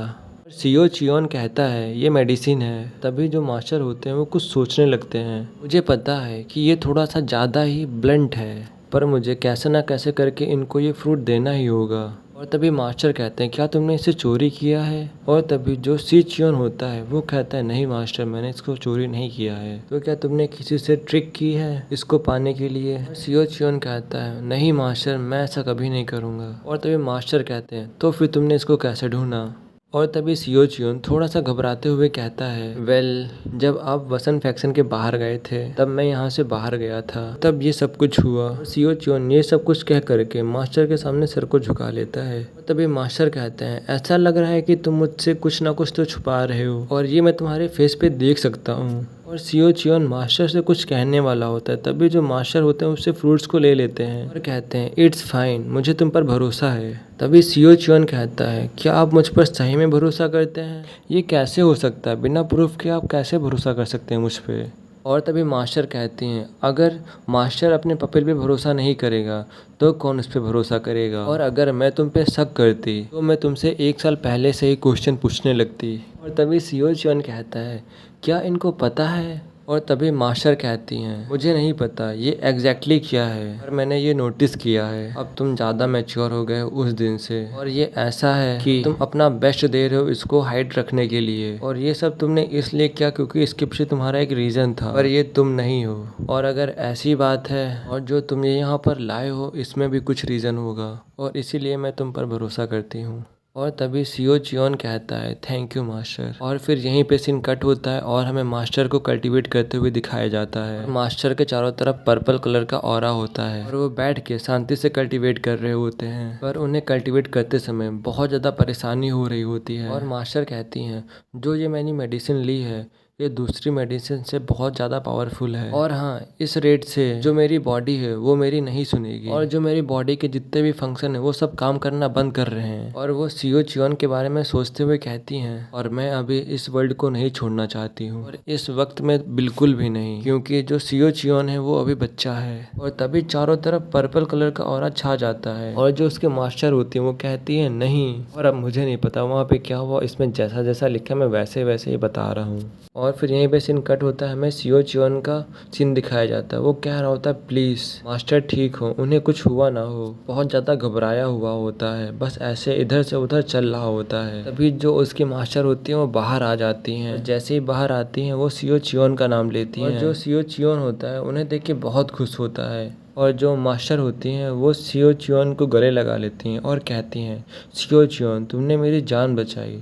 सीओ चियोन कहता है ये मेडिसिन है। तभी जो मास्टर होते हैं वो कुछ सोचने लगते हैं मुझे पता है कि ये थोड़ा सा ज़्यादा ही ब्लंट है, पर मुझे कैसे ना कैसे करके इनको ये फ्रूट देना ही होगा। और तभी मास्टर कहते हैं क्या तुमने इसे चोरी किया है। और तभी जो सी चियोन होता है वो कहता है नहीं मास्टर मैंने इसको चोरी नहीं किया है। तो क्या तुमने किसी से ट्रिक की है इसको पाने के लिए। सीओ चियोन कहता है नहीं मास्टर मैं ऐसा कभी नहीं करूँगा। और तभी मास्टर कहते हैं तो फिर तुमने इसको कैसे ढूंढा। और तभी सीओ चियोन थोड़ा सा घबराते हुए कहता है वेल जब आप वसन फैक्शन के बाहर गए थे तब मैं यहाँ से बाहर गया था, तब ये सब कुछ हुआ। सीओ चियोन ये सब कुछ कह करके मास्टर के सामने सर को झुका लेता है। तभी मास्टर कहते हैं ऐसा लग रहा है कि तुम मुझसे कुछ ना कुछ तो छुपा रहे हो और ये मैं तुम्हारे फेस पे देख सकता हूँ। और सीओ चियोन मास्टर से कुछ कहने वाला होता है तभी जो मास्टर होते हैं उससे फ्रूट्स को ले लेते हैं और कहते हैं इट्स फाइन मुझे तुम पर भरोसा है। तभी सीओ चियोन कहता है क्या आप मुझ पर सही में भरोसा करते हैं। ये कैसे हो सकता है बिना प्रूफ के आप कैसे भरोसा कर सकते हैं मुझ पर। और तभी मास्टर कहती हैं अगर मास्टर अपने पपेल पे भरोसा नहीं करेगा तो कौन उस पर भरोसा करेगा। और अगर मैं तुम पे शक करती तो मैं तुमसे 1 साल पहले से ही क्वेश्चन पूछने लगती। और तभी सीओ चियोन कहता है क्या इनको पता है और तभी मास्टर कहती हैं, मुझे नहीं पता ये एग्जैक्टली क्या है, पर मैंने ये नोटिस किया है अब तुम ज़्यादा मैच्योर हो गए उस दिन से, और ये ऐसा है कि तुम अपना बेस्ट दे रहे हो इसको हाइड रखने के लिए, और ये सब तुमने इसलिए किया क्योंकि इसके पीछे तुम्हारा एक रीज़न था, पर ये तुम नहीं हो। और अगर ऐसी बात है और जो तुम ये यहाँ पर लाए हो इसमें भी कुछ रीज़न होगा, और इसीलिए मैं तुम पर भरोसा करती हूँ। और तभी सीओ चियोन कहता है, थैंक यू मास्टर। और फिर यहीं पे सीन कट होता है और हमें मास्टर को कल्टीवेट करते हुए दिखाया जाता है। और मास्टर के चारों तरफ पर्पल कलर का ऑरा होता है और वो बैठ के शांति से कल्टीवेट कर रहे होते हैं, पर उन्हें कल्टीवेट करते समय बहुत ज़्यादा परेशानी हो रही होती है। और मास्टर कहती हैं, जो ये मैंने मेडिसिन ली है ये दूसरी मेडिसिन से बहुत ज़्यादा पावरफुल है, और हाँ इस रेट से जो मेरी बॉडी है वो मेरी नहीं सुनेगी, और जो मेरी बॉडी के जितने भी फंक्शन है वो सब काम करना बंद कर रहे हैं। और वो सीओ चियोन के बारे में सोचते हुए कहती हैं, और मैं अभी इस वर्ल्ड को नहीं छोड़ना चाहती हूँ, और इस वक्त में बिल्कुल भी नहीं, क्योंकि जो सीओ चियोन है वो अभी बच्चा है। और तभी चारों तरफ पर्पल कलर का ऑरा छा जाता है, और जो उसके मास्टर होती है वो कहती है नहीं, और अब मुझे नहीं पता वहाँ पे क्या हुआ, इसमें जैसा जैसा लिखा मैं वैसे वैसे ही बता रहा हूँ। और फिर यहीं पे सीन कट होता है, हमें सीओ चियोन का सीन दिखाया जाता है। वो कह रहा होता है, प्लीज़ मास्टर ठीक हो, उन्हें कुछ हुआ ना हो, बहुत ज़्यादा घबराया हुआ होता है, बस ऐसे इधर से उधर चल रहा होता है। तभी जो उसकी मास्टर होती हैं वो बाहर आ जाती हैं, जैसे ही बाहर आती हैं वो सीओ चियोन का नाम लेती हैं, और जो सीओ चियोन होता है उन्हें देख के बहुत खुश होता है। और जो मास्टर होती हैं वो सीओ चियोन को गले लगा लेती हैं और कहती हैं, सीओ चियोन तुमने मेरी जान बचाई,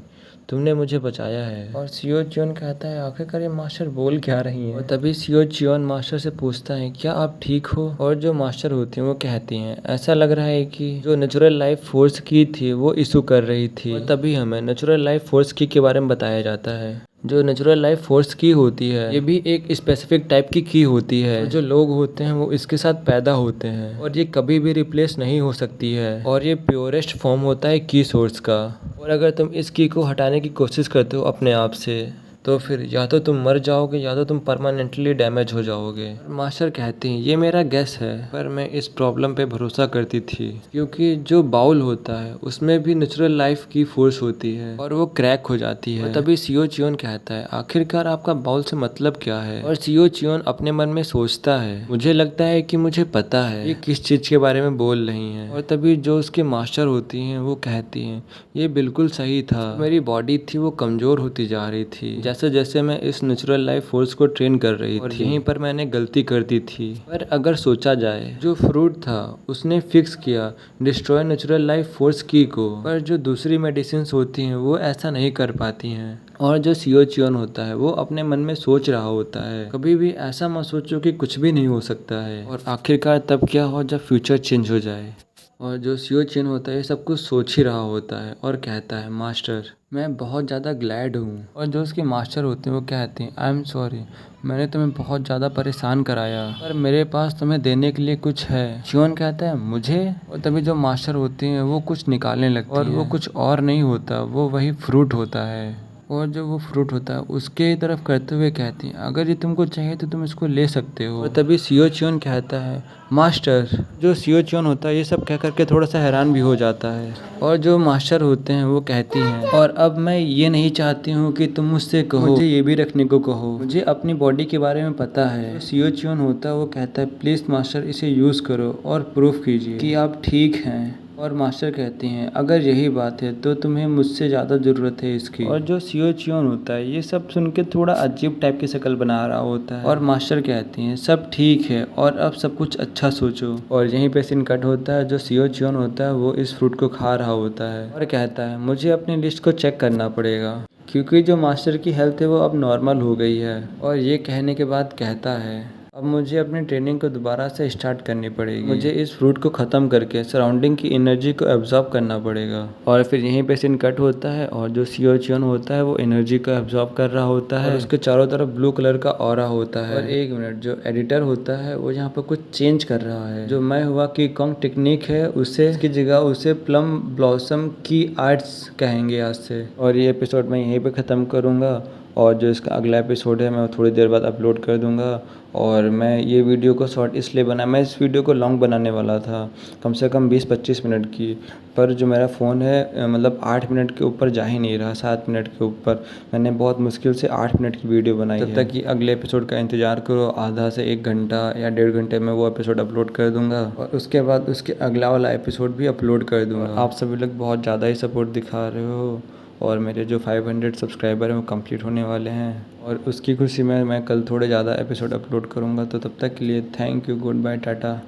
तुमने मुझे बचाया है। और सीओ चियोन कहता है, आखिरकार ये मास्टर बोल क्या रही हैं। और तभी सीओ चियोन मास्टर से पूछता है, क्या आप ठीक हो। और जो मास्टर होती हैं वो कहती हैं, ऐसा लग रहा है कि जो नेचुरल लाइफ फोर्स की थी वो इशू कर रही थी। और तभी हमें नेचुरल लाइफ फोर्स की के बारे में बताया जाता है। जो नेचुरल लाइफ फोर्स की होती है ये भी एक स्पेसिफिक टाइप की होती है, जो लोग होते हैं वो इसके साथ पैदा होते हैं, और ये कभी भी रिप्लेस नहीं हो सकती है, और ये प्योरेस्ट फॉर्म होता है की सोर्स का। और अगर तुम इस की को हटाने की कोशिश करते हो अपने आप से, तो फिर या तो तुम मर जाओगे या तो तुम परमानेंटली डैमेज हो जाओगे। मास्टर कहते हैं, ये मेरा गेस है, पर मैं इस प्रॉब्लम पे भरोसा करती थी, क्योंकि जो बाउल होता है उसमें भी नेचुरल लाइफ की फोर्स होती है और वो क्रैक हो जाती है। और तभी सीओ चियोन कहता है, आखिरकार आपका बाउल से मतलब क्या है। और सीओ चियोन अपने मन में सोचता है, मुझे लगता है कि मुझे पता है ये किस चीज के बारे में बोल रही हैं। और तभी जो उसके मास्टर होती हैं वो कहती हैं, ये बिल्कुल सही था, मेरी बॉडी थी वो कमजोर होती जा रही थी जैसे जैसे मैं इस नेचुरल लाइफ फोर्स को ट्रेन कर रही थी, और यहीं पर मैंने गलती कर दी थी। पर अगर सोचा जाए, जो फ्रूट था उसने फिक्स किया डिस्ट्रॉय नेचुरल लाइफ फोर्स की को, पर जो दूसरी मेडिसिन होती हैं वो ऐसा नहीं कर पाती हैं। और जो सीओ चियोन होता है वो अपने मन में सोच रहा होता है, कभी भी ऐसा मत सोचो कि कुछ भी नहीं हो सकता है, और आखिरकार तब क्या हो जब फ्यूचर चेंज हो जाए। और जो सीओ चियोन होता है ये सब कुछ सोच ही रहा होता है और कहता है, मास्टर मैं बहुत ज़्यादा ग्लैड हूँ। और जो उसके मास्टर होते हैं वो कहते हैं, आई एम सॉरी, मैंने तुम्हें बहुत ज़्यादा परेशान कराया, पर मेरे पास तुम्हें देने के लिए कुछ है। चियोन कहता है, मुझे। और तभी जो मास्टर होते हैं वो कुछ निकालने लगते हैं, और वो कुछ और नहीं होता, वो वही फ्रूट होता है। और जो वो फ्रूट होता है उसके तरफ करते हुए कहती हैं, अगर ये तुमको चाहिए तो तुम इसको ले सकते हो। और तभी सीओ चियोन कहता है, मास्टर। जो सीओ चियोन होता है ये सब कह करके थोड़ा सा हैरान भी हो जाता है। और जो मास्टर होते हैं वो कहती हैं, और अब मैं ये नहीं चाहती हूँ कि तुम मुझसे कहो, मुझे ये भी रखने को कहो, मुझे अपनी बॉडी के बारे में पता है। सीओ चियोन होता है वो कहता है, प्लीज़ मास्टर इसे यूज़ करो और प्रूफ कीजिए कि आप ठीक हैं। और मास्टर कहती हैं, अगर यही बात है तो तुम्हें मुझसे ज़्यादा ज़रूरत है इसकी। और जो सीओ चियोन होता है ये सब सुन के थोड़ा अजीब टाइप की शक्ल बना रहा होता है, और मास्टर कहती हैं, सब ठीक है और अब सब कुछ अच्छा सोचो। और यहीं पे सीन कट होता है, जो सीओ चियोन होता है वो इस फ्रूट को खा रहा होता है और कहता है, मुझे अपनी लिस्ट को चेक करना पड़ेगा, क्योंकि जो मास्टर की हेल्थ है वो अब नॉर्मल हो गई है। और ये कहने के बाद कहता है, अब मुझे अपनी ट्रेनिंग को दोबारा से स्टार्ट करनी पड़ेगी, मुझे इस फ्रूट को ख़त्म करके सराउंडिंग की एनर्जी को एब्जॉर्ब करना पड़ेगा। और फिर यहीं पे सीन कट होता है, और जो सीओ चियोन होता है वो एनर्जी को एब्जॉर्ब कर रहा होता है, और उसके चारों तरफ ब्लू कलर का ऑरा होता है। और एक मिनट, जो एडिटर होता है वो यहाँ पर कुछ चेंज कर रहा है, जो मैं हुआ की कॉन्ग टेक्निक है उसे इसकी जगह उसे प्लम ब्लॉसम की आर्ट्स कहेंगे आज से। और ये एपिसोड मैं यहीं पर ख़त्म करूँगा, और जो इसका अगला एपिसोड है मैं थोड़ी देर बाद अपलोड कर दूँगा। और मैं ये वीडियो को शॉर्ट इसलिए बना, मैं इस वीडियो को लॉन्ग बनाने वाला था, कम से कम 20-25 मिनट की, पर जो मेरा फ़ोन है मतलब 8 मिनट के ऊपर जा ही नहीं रहा, 7 मिनट के ऊपर। मैंने बहुत मुश्किल से 8 मिनट की वीडियो बनाई है। तब तक कि अगले एपिसोड का इंतज़ार करो, आधा से 1 घंटा या 1.5 घंटे में वो एपिसोड अपलोड कर दूँगा और उसके बाद उसके अगला वाला एपिसोड भी अपलोड कर दूँगा। आप सभी लोग बहुत ज़्यादा ही सपोर्ट दिखा रहे हो और मेरे जो 500 सब्सक्राइबर हैं वो कंप्लीट होने वाले हैं और उसकी खुशी में मैं कल थोड़े ज़्यादा एपिसोड अपलोड करूँगा। तो तब तक के लिए थैंक यू, गुड बाय, टाटा।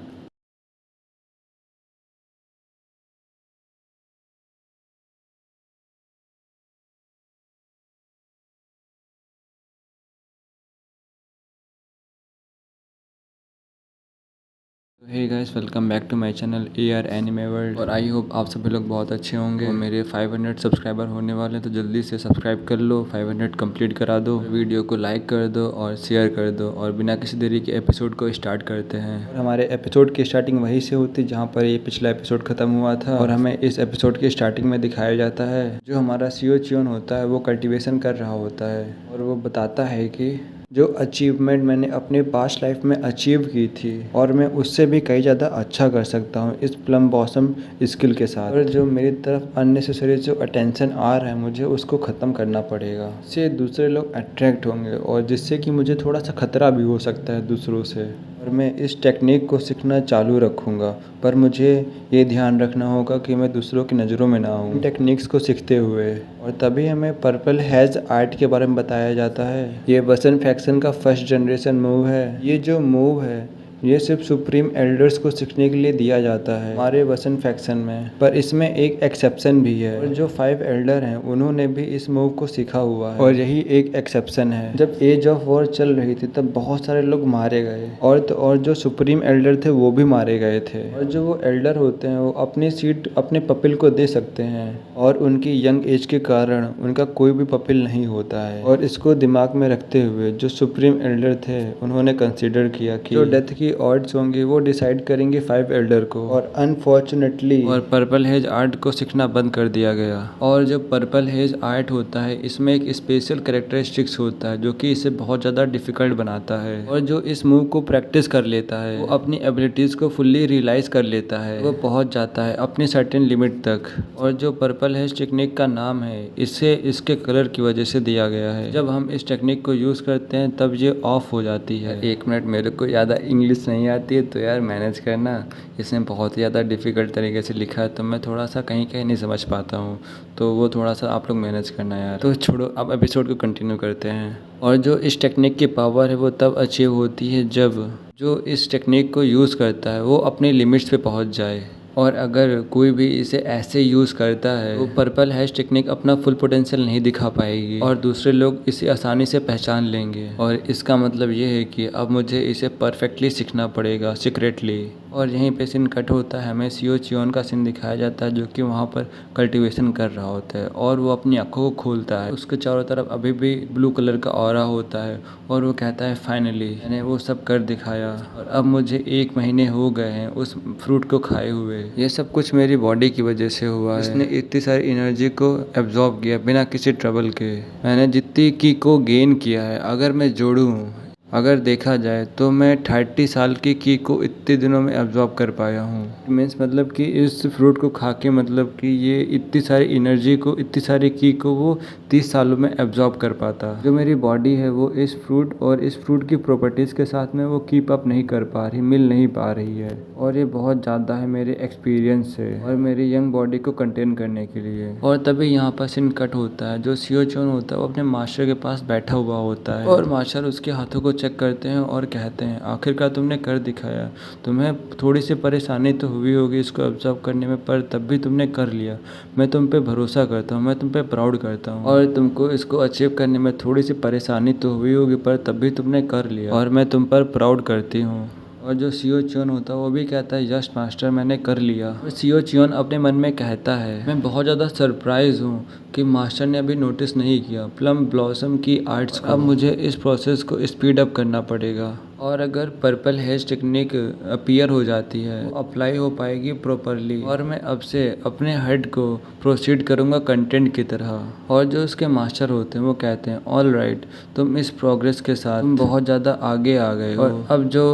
Hey guys, welcome back to my channel AR anime world और आई होप आप सभी लोग बहुत अच्छे होंगे। और मेरे 500 सब्सक्राइबर होने वाले हैं तो जल्दी से सब्सक्राइब कर लो, 500 कंप्लीट करा दो, वीडियो को लाइक कर दो और शेयर कर दो और बिना किसी देरी के एपिसोड को स्टार्ट करते हैं। और हमारे एपिसोड की स्टार्टिंग वहीं से होती है जहाँ पर ये पिछला एपिसोड खत्म हुआ था और हमें इस एपिसोड की स्टार्टिंग में दिखाया जाता है जो हमारा सीओ चियोन होता है वो कल्टिवेशन कर रहा होता है और वो बताता है कि जो अचीवमेंट मैंने अपने पास्ट लाइफ में अचीव की थी और मैं उससे भी कई ज़्यादा अच्छा कर सकता हूँ इस प्लम बॉसम स्किल के साथ। और जो मेरी तरफ अननेसेसरी जो अटेंशन आ रहा है मुझे उसको ख़त्म करना पड़ेगा, इससे दूसरे लोग अट्रैक्ट होंगे और जिससे कि मुझे थोड़ा सा खतरा भी हो सकता है दूसरों से। और मैं इस टेक्निक को सीखना चालू रखूँगा, पर मुझे ये ध्यान रखना होगा कि मैं दूसरों की नज़रों में ना आऊँ इन टेक्निक्स को सीखते हुए। और तभी हमें पर्पल हैज़ आर्ट के बारे में बताया जाता है। ये वसन फैक्शन का फर्स्ट जनरेशन मूव है। ये जो मूव है ये सिर्फ सुप्रीम एल्डर्स को सीखने के लिए दिया जाता है हमारे वसन फैक्शन में, पर इसमें एक एक्सेप्शन भी है और जो 5 एल्डर हैं उन्होंने भी इस मूव को सीखा हुआ है और यही एक एक्सेप्शन है। जब एज ऑफ वॉर चल रही थी तब बहुत सारे लोग मारे गए और जो सुप्रीम एल्डर थे वो भी मारे गए थे। और जो वो एल्डर होते हैं वो अपनी सीट अपने पपिल को दे सकते हैं और उनकी यंग एज के कारण उनका कोई भी पपिल नहीं होता है। और इसको दिमाग में रखते हुए जो सुप्रीम एल्डर थे उन्होंने कंसिडर किया कि जो डेथ की ऑड्स होंगे वो डिसाइड करेंगे 5 एल्डर को। और अनफॉर्चुनेटली और पर्पल हेज आर्ट को सीखना बंद कर दिया गया। और जो पर्पल हेज आर्ट होता है इसमें एक स्पेशल कैरेक्टरिस्टिक्स होता है जो कि इसे बहुत ज़्यादा डिफिकल्ट बनाता है। और जो इस मूव को प्रैक्टिस कर लेता है वो अपनी एबिलिटीज़ को फुल्ली रियलाइज कर लेता है, वो पहुंच जाता है अपनी सर्टेन लिमिट तक। और जो पर्पल हेज टेक्निक का नाम है इसे इसके कलर की वजह से दिया गया है। जब हम इस टेक्निक को यूज़ करते हैं तब ये ऑफ हो जाती है। 1 मिनट, मेरे को ज़्यादा इंग्लिश नहीं आती है तो यार मैनेज करना, इसमें बहुत ही ज़्यादा डिफ़िकल्ट तरीके से लिखा है तो मैं थोड़ा सा कहीं कहीं नहीं समझ पाता हूँ, तो वो थोड़ा सा आप लोग मैनेज करना यार। तो छोड़ो, अब एपिसोड को कंटिन्यू करते हैं। और जो इस टेक्निक की पावर है वो तब अचीव होती है जब जो इस टेक्निक को यूज़ करता है वो अपनी लिमिट्स पे पहुँच जाए। और अगर कोई भी इसे ऐसे यूज़ करता है तो पर्पल हैश टेक्निक अपना फुल पोटेंशियल नहीं दिखा पाएगी और दूसरे लोग इसे आसानी से पहचान लेंगे। और इसका मतलब ये है कि अब मुझे इसे परफेक्टली सीखना पड़ेगा सीक्रेटली। और यहीं पे सीन कट होता है, हमें सीओ चियोन का सीन दिखाया जाता है जो कि वहाँ पर कल्टीवेशन कर रहा होता है और वो अपनी आंखों को खोलता है। उसके चारों तरफ अभी भी ब्लू कलर का ऑरा होता है और वो कहता है फाइनली मैंने वो सब कर दिखाया और अब मुझे 1 महीने हो गए हैं उस फ्रूट को खाए हुए। ये सब कुछ मेरी बॉडी की वजह से हुआ है। इसने इतनी सारी एनर्जी को एब्जॉर्ब किया बिना किसी ट्रबल के। मैंने जितनी की को गेन किया है अगर मैं जोड़ूँ, अगर देखा जाए तो मैं 30 साल की को इतने दिनों में एब्जॉर्ब कर पाया हूँ। मीन्स मतलब कि इस फ्रूट को खा के मतलब कि ये इतनी सारी एनर्जी को, इतनी सारी की को वो 30 सालों में एब्जॉर्ब कर पाता। जो मेरी बॉडी है वो इस फ्रूट और इस फ्रूट की प्रॉपर्टीज़ के साथ में वो कीप अप नहीं कर पा रही, मिल नहीं पा रही है। और ये बहुत ज़्यादा है मेरे एक्सपीरियंस से और मेरी यंग बॉडी को कंटेन करने के लिए। और तभी यहाँ पर सीन कट होता है। जो सीओ चियोन होता है वो अपने मास्टर के पास बैठा हुआ होता है और मास्टर उसके हाथों को चेक करते हैं और कहते हैं आखिरकार तुमने कर दिखाया। तुम्हें थोड़ी सी परेशानी तो हुई होगी इसको ऑब्जर्व करने में, पर तब भी तुमने कर लिया। मैं तुम पे भरोसा करता हूँ, मैं तुम पे प्राउड करता हूँ। और तुमको इसको अचीव करने में थोड़ी सी परेशानी तो हुई होगी पर तब भी तुमने कर लिया और मैं तुम पर प्राउड करती हूँ। और जो सीओ चियोन होता है वो भी कहता है यस मास्टर मैंने कर लिया। और सीओ चियोन अपने मन में कहता है मैं बहुत ज़्यादा सरप्राइज हूँ कि मास्टर ने अभी नोटिस नहीं किया प्लम ब्लॉसम की आर्ट्स को। अब मुझे इस प्रोसेस को स्पीड अप करना पड़ेगा। और अगर पर्पल हेज टेक्निक अपीयर हो जाती है वो अप्लाई हो पाएगी प्रॉपरली। और मैं अब से अपने हेड को प्रोसीड करूँगा कंटेंट की तरह। और जो उसके मास्टर होते हैं वो कहते हैं ऑल राइट, तुम इस प्रोग्रेस के साथ तुम बहुत ज़्यादा आगे आ गए हो और अब जो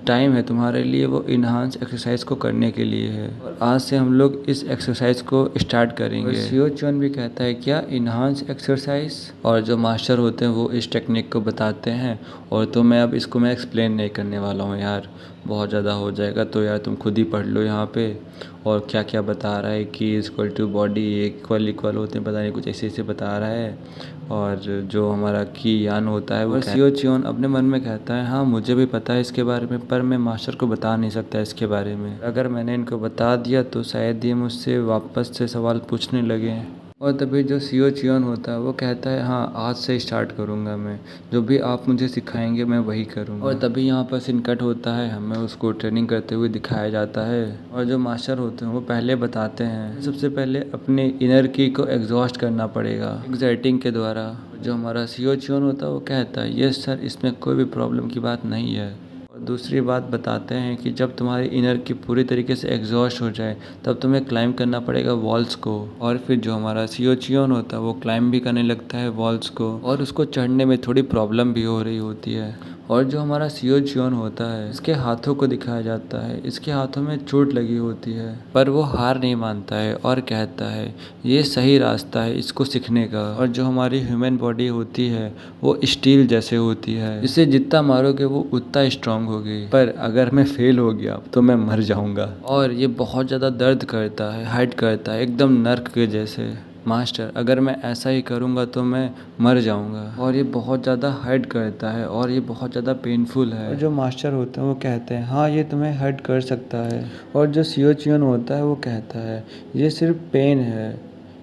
टाइम है तुम्हारे लिए वो इन्हांस एक्सरसाइज को करने के लिए है। और आज से हम लोग इस एक्सरसाइज को स्टार्ट करेंगे। सीओ च्योन भी कहता है क्या इन्हांस एक्सरसाइज। और जो मास्टर होते हैं वो इस टेक्निक को बताते हैं। और तो मैं अब इसको मैं एक्सप्लेन नहीं करने वाला हूँ यार, बहुत ज़्यादा हो जाएगा। तो यार तुम खुद ही पढ़ लो यहाँ पे और क्या क्या बता रहा है कि equal to body equal equal होते हैं, पता नहीं कुछ ऐसे ऐसे बता रहा है। और जो हमारा की यान होता है वो सीओ च्योन अपने मन में कहता है हाँ मुझे भी पता है इसके बारे में, पर मैं मास्टर को बता नहीं सकता इसके बारे में। अगर मैंने इनको बता दिया तो शायद ये मुझसे वापस से सवाल पूछने लगे। और तभी जो सीओ च्योन होता है वो कहता है हाँ आज से स्टार्ट करूँगा मैं, जो भी आप मुझे सिखाएंगे मैं वही करूँगा। और तभी यहाँ पर सीन कट होता है, हमें उसको ट्रेनिंग करते हुए दिखाया जाता है। और जो मास्टर होते हैं वो पहले बताते हैं सबसे पहले अपने इनर की को एग्जॉस्ट करना पड़ेगा एक्साइटिंग के द्वारा। जो हमारा सीओ च्योन होता है वो कहता है यस सर, इसमें कोई भी प्रॉब्लम की बात नहीं है। और दूसरी बात बताते हैं कि जब तुम्हारी इनर की पूरी तरीके से एग्जॉस्ट हो जाए तब तुम्हें क्लाइंब करना पड़ेगा वॉल्स को। और फिर जो हमारा सीओ च्योन होता है वो क्लाइंब भी करने लगता है वॉल्स को, और उसको चढ़ने में थोड़ी प्रॉब्लम भी हो रही होती है। और जो हमारा सीओ च्योन होता है इसके हाथों को दिखाया जाता है, इसके हाथों में चोट लगी होती है पर वो हार नहीं मानता है और कहता है ये सही रास्ता है इसको सीखने का। और जो हमारी ह्यूमन बॉडी होती है वो स्टील जैसे होती है, इसे जितना मारोगे वो उतना स्ट्रांग होगी, पर अगर मैं फेल हो गया तो मैं मर जाऊंगा। और ये बहुत ज़्यादा दर्द करता है, हर्ट करता है, एकदम नर्क के जैसे। मास्टर अगर मैं ऐसा ही करूँगा तो मैं मर जाऊँगा। और ये बहुत ज़्यादा हर्ट करता है और ये बहुत ज़्यादा पेनफुल है। और जो मास्टर होते हैं वो कहते हैं हाँ ये तुम्हें हर्ट कर सकता है। और जो सीओ च्योन होता है वो कहता है ये सिर्फ पेन है,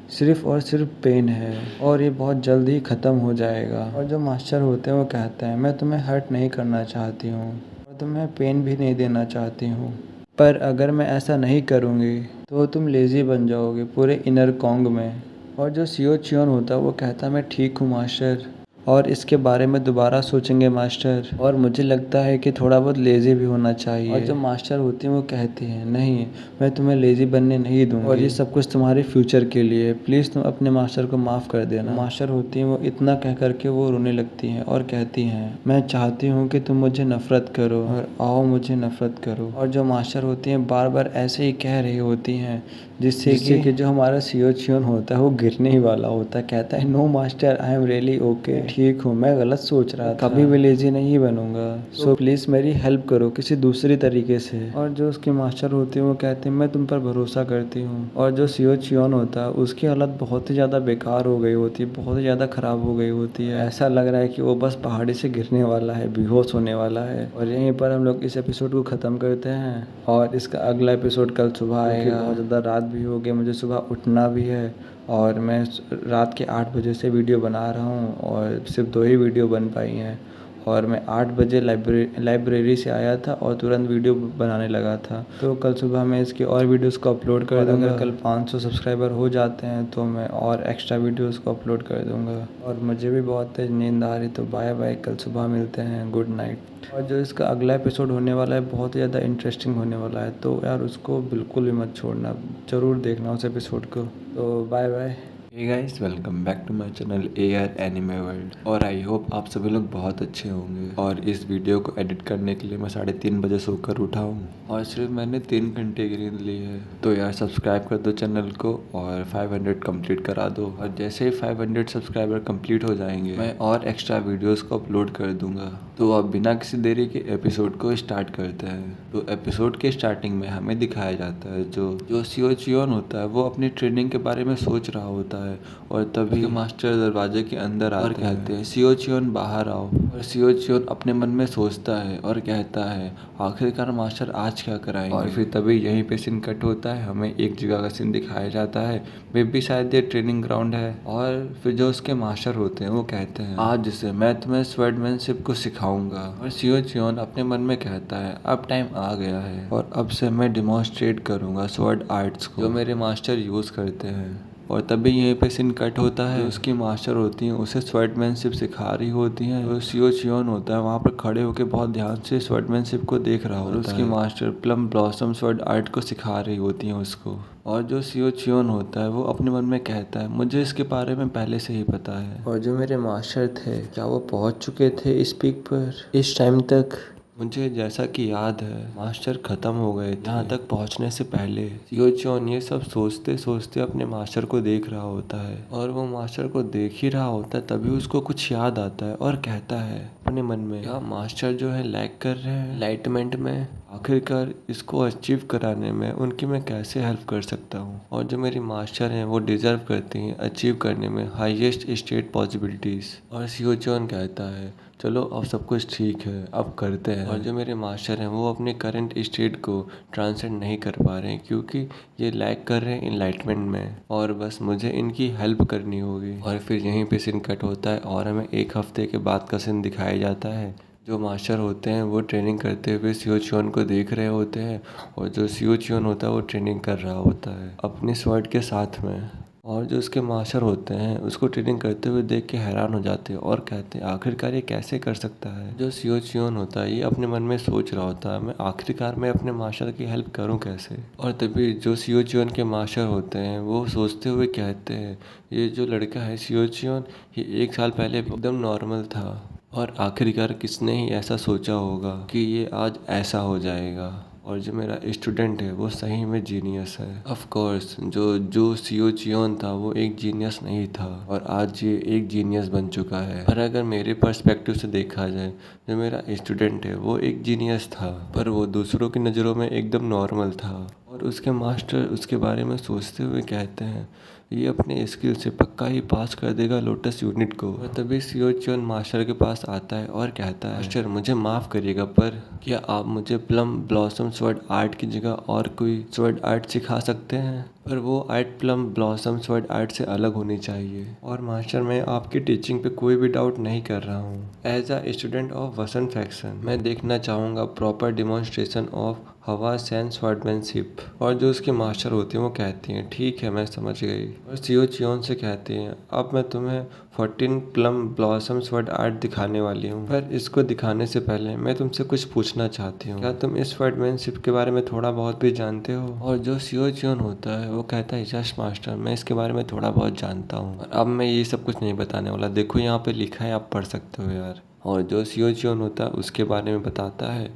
सिर्फ और सिर्फ पेन है और ये बहुत जल्द ही ख़त्म हो जाएगा। और जो मास्टर होते हैं वो कहते हैं मैं तुम्हें हर्ट नहीं करना चाहती हूँ और तुम्हें पेन भी नहीं देना चाहती हूँ, पर अगर मैं ऐसा नहीं करूँगी तो तुम लेज़ी बन जाओगे पूरे इनर कॉन्ग में। और जो सीओ च्योन होता है वो कहता है मैं ठीक हूँ मास्टर और इसके बारे में दोबारा सोचेंगे मास्टर, और मुझे लगता है कि थोड़ा बहुत लेज़ी भी होना चाहिए। और जो मास्टर होती हैं वो कहती हैं नहीं मैं तुम्हें लेज़ी बनने नहीं दूँगी और ये सब कुछ तुम्हारे फ्यूचर के लिए, प्लीज़ तुम अपने मास्टर को माफ़ कर देना। मास्टर होती हैं वो इतना कह करके वो रोने लगती हैं और कहती हैं मैं चाहती हूँ कि तुम मुझे नफ़रत करो और आओ मुझे नफ़रत करो। और जो मास्टर होती हैं बार बार ऐसे ही कह रही होती हैं जिससे कि जो हमारा सीओ च्योन होता है वो गिरने ही वाला होता है। कहता है no master I am really okay, ठीक हूँ, मैं गलत सोच रहा था, कभी भी लेजी नहीं बनूंगा, सो प्लीज़ मेरी हेल्प करो किसी दूसरी तरीके से। और जो उसके मास्टर होते हैं वो कहते हैं मैं तुम पर भरोसा करती हूँ। और जो सीओ च्योन होता है उसकी हालत बहुत ही ज़्यादा बेकार हो गई होती है, बहुत ही ज़्यादा ख़राब हो गई होती है। ऐसा लग रहा है कि वो बस पहाड़ी से गिरने वाला है, बेहोश होने वाला है। और यहीं पर हम लोग इस एपिसोड को ख़त्म करते हैं और इसका अगला एपिसोड कल सुबह आएगा। बहुत ज़्यादा रात भी हो गई, मुझे सुबह उठना भी है और मैं रात के 8 बजे से वीडियो बना रहा हूँ और सिर्फ 2 ही वीडियो बन पाई हैं। और मैं 8 बजे लाइब्रेरी से आया था और तुरंत वीडियो बनाने लगा था। तो कल सुबह मैं इसकी और वीडियोस को अपलोड कर दूँगा। अगर कल 500 सब्सक्राइबर हो जाते हैं तो मैं और एक्स्ट्रा वीडियोस को अपलोड कर दूँगा। और मुझे भी बहुत तेज नींद आ रही, तो बाय बाय, कल सुबह मिलते हैं, गुड नाइट। और जो इसका अगला एपिसोड होने वाला है बहुत ही ज़्यादा इंटरेस्टिंग होने वाला है, तो यार उसको बिल्कुल भी मत छोड़ना, ज़रूर देखना उस एपिसोड को। तो bye bye. Hey guys, welcome back to my channel AR anime world. और आई होप आप सभी लोग बहुत अच्छे होंगे। और इस वीडियो को एडिट करने के लिए मैं 3:30 बजे सोकर उठा हूँ और सिर्फ मैंने 3 घंटे की नींद ली है। तो यार सब्सक्राइब कर दो चैनल को और 500 कंप्लीट करा दो। और जैसे ही 500 सब्सक्राइबर कंप्लीट हो जाएंगे मैं और एक्स्ट्रा वीडियोस को अपलोड कर दूंगा। तो अब बिना किसी देरी के एपिसोड को स्टार्ट करते हैं। तो एपिसोड के स्टार्टिंग में हमें दिखाया जाता है जो सीओ च्योन होता है वो अपनी ट्रेनिंग के बारे में सोच रहा होता है। और तभी मास्टर दरवाजे के अंदर आते और कहते हैं सीओ च्योन बाहर आओ। और सीओ च्योन अपने मन में सोचता है और कहता है आखिरकार मास्टर आज क्या कराएंगे। और फिर तभी यहीं पे सीन कट होता है, हमें एक जगह का सीन दिखाया जाता है, मे भी शायद ये ट्रेनिंग ग्राउंड है। और फिर जो उसके मास्टर होते हैं वो कहते हैं आज से मैं तुम्हें स्वॉर्डमैनशिप को सिखाऊंगा। और सीओ च्योन अपने मन में कहता है अब टाइम आ गया है और अब से मैं डिमॉन्स्ट्रेट करूंगा स्वॉर्ड आर्ट्स को जो मेरे मास्टर यूज करते हैं। और तभी यहीं पे सीन कट होता है। उसकी मास्टर होती हैं उसे स्वॉर्डमैनशिप सिखा रही होती हैं। जो सियो चियोन होता है वहाँ पर खड़े होकर बहुत ध्यान से स्वॉर्डमैनशिप को देख रहा होता है। उसकी master plum blossom sword art को सिखा रही होती हैं उसको। और जो सियो चियोन होता है वो अपने मन में कहता है मुझे इसके बारे में पहले से ही पता है। और जो मेरे मास्टर थे क्या वो पहुंच चुके थे इस पीक पर इस टाइम तक? मुझे जैसा कि याद है मास्टर ख़त्म हो गए थे। यहाँ तक पहुँचने से पहले सियो चियोन ये सब सोचते सोचते अपने मास्टर को देख रहा होता है। और वो मास्टर को देख ही रहा होता है तभी उसको कुछ याद आता है और कहता है अपने मन में क्या मास्टर जो है लैग कर रहे हैं एनलाइटमेंट में। आखिरकार इसको अचीव कराने में उनकी मैं कैसे हेल्प कर सकता हूँ। और जो मेरी मास्टर हैं वो डिज़र्व करती हैं अचीव करने में हाईएस्ट स्टेट पॉसिबिलिटीज़। और सियो चियोन कहता है चलो अब सब कुछ ठीक है अब करते हैं। और जो मेरे मास्टर हैं वो अपने करंट स्टेट को ट्रांसेंड नहीं कर पा रहे हैं क्योंकि ये लैग कर रहे हैं इनलाइटमेंट में और बस मुझे इनकी हेल्प करनी होगी। और फिर यहीं पे सीन कट होता है और हमें एक हफ्ते के बाद का सीन दिखाया जाता है। जो मास्टर होते हैं वो ट्रेनिंग करते हुए सियो चियोन को देख रहे होते हैं और जो सियो चियोन होता है वो ट्रेनिंग कर रहा होता है अपनी स्वॉर्ड के साथ में। और जो उसके मास्टर होते हैं उसको ट्रेनिंग करते हुए देख के हैरान हो जाते हैं और कहते हैं आखिरकार ये कैसे कर सकता है। जो सियो चियोन होता है ये अपने मन में सोच रहा होता है मैं आखिरकार मैं अपने मास्टर की हेल्प करूं कैसे। और तभी जो सियो चियोन के मास्टर होते हैं वो सोचते हुए कहते हैं ये जो लड़का है सियो चियोन ये 1 साल पहले एकदम नॉर्मल था और आखिरकार किसने ही ऐसा सोचा होगा कि ये आज ऐसा हो जाएगा। और जो मेरा स्टूडेंट है वो सही में जीनियस है। ऑफ कोर्स जो सियो चियोन था वो एक जीनियस नहीं था और आज ये एक जीनियस बन चुका है। पर अगर मेरे पर्सपेक्टिव से देखा जाए जो मेरा स्टूडेंट है वो एक जीनियस था पर वो दूसरों की नज़रों में एकदम नॉर्मल था। और उसके मास्टर उसके बारे में सोचते हुए कहते हैं ये अपने स्किल से पक्का ही पास कर देगा लोटस यूनिट को। और तभी सियो चियोन मास्टर के पास आता है और कहता है मास्टर मुझे माफ़ करिएगा पर क्या आप मुझे प्लम ब्लॉसम स्वॉर्ड आर्ट की जगह और कोई स्वॉर्ड आर्ट सिखा सकते हैं। पर वो art plum blossom sword art से अलग होनी चाहिए। और मास्टर मैं आपकी टीचिंग पे कोई भी डाउट नहीं कर रहा हूँ। एज अ स्टूडेंट ऑफ वसंत फैक्शन मैं देखना चाहूँगा प्रॉपर डिमॉन्स्ट्रेशन ऑफ हवा सैन स्वॉर्डमैनशिप। और जो उसके मास्टर होते हैं वो कहती हैं ठीक है मैं समझ गई। और सियो चियोन से कहती हैं अब मैं तुम्हें 14 प्लम ब्लॉसम स्वॉर्ड आर्ट दिखाने वाली हूँ पर इसको दिखाने से पहले मैं तुमसे कुछ पूछना चाहती हूँ क्या तुम इस स्वॉर्डमैनशिप के बारे में थोड़ा बहुत भी जानते हो। और जो सियो चियोन होता है वो कहता है यस मास्टर मैं इसके बारे में थोड़ा बहुत जानता हूँ और अब मैं ये सब कुछ नहीं बताने वाला देखो यहाँ पे लिखा है आप पढ़ सकते हो यार। और जो सियो चियोन होता है उसके बारे में बताता है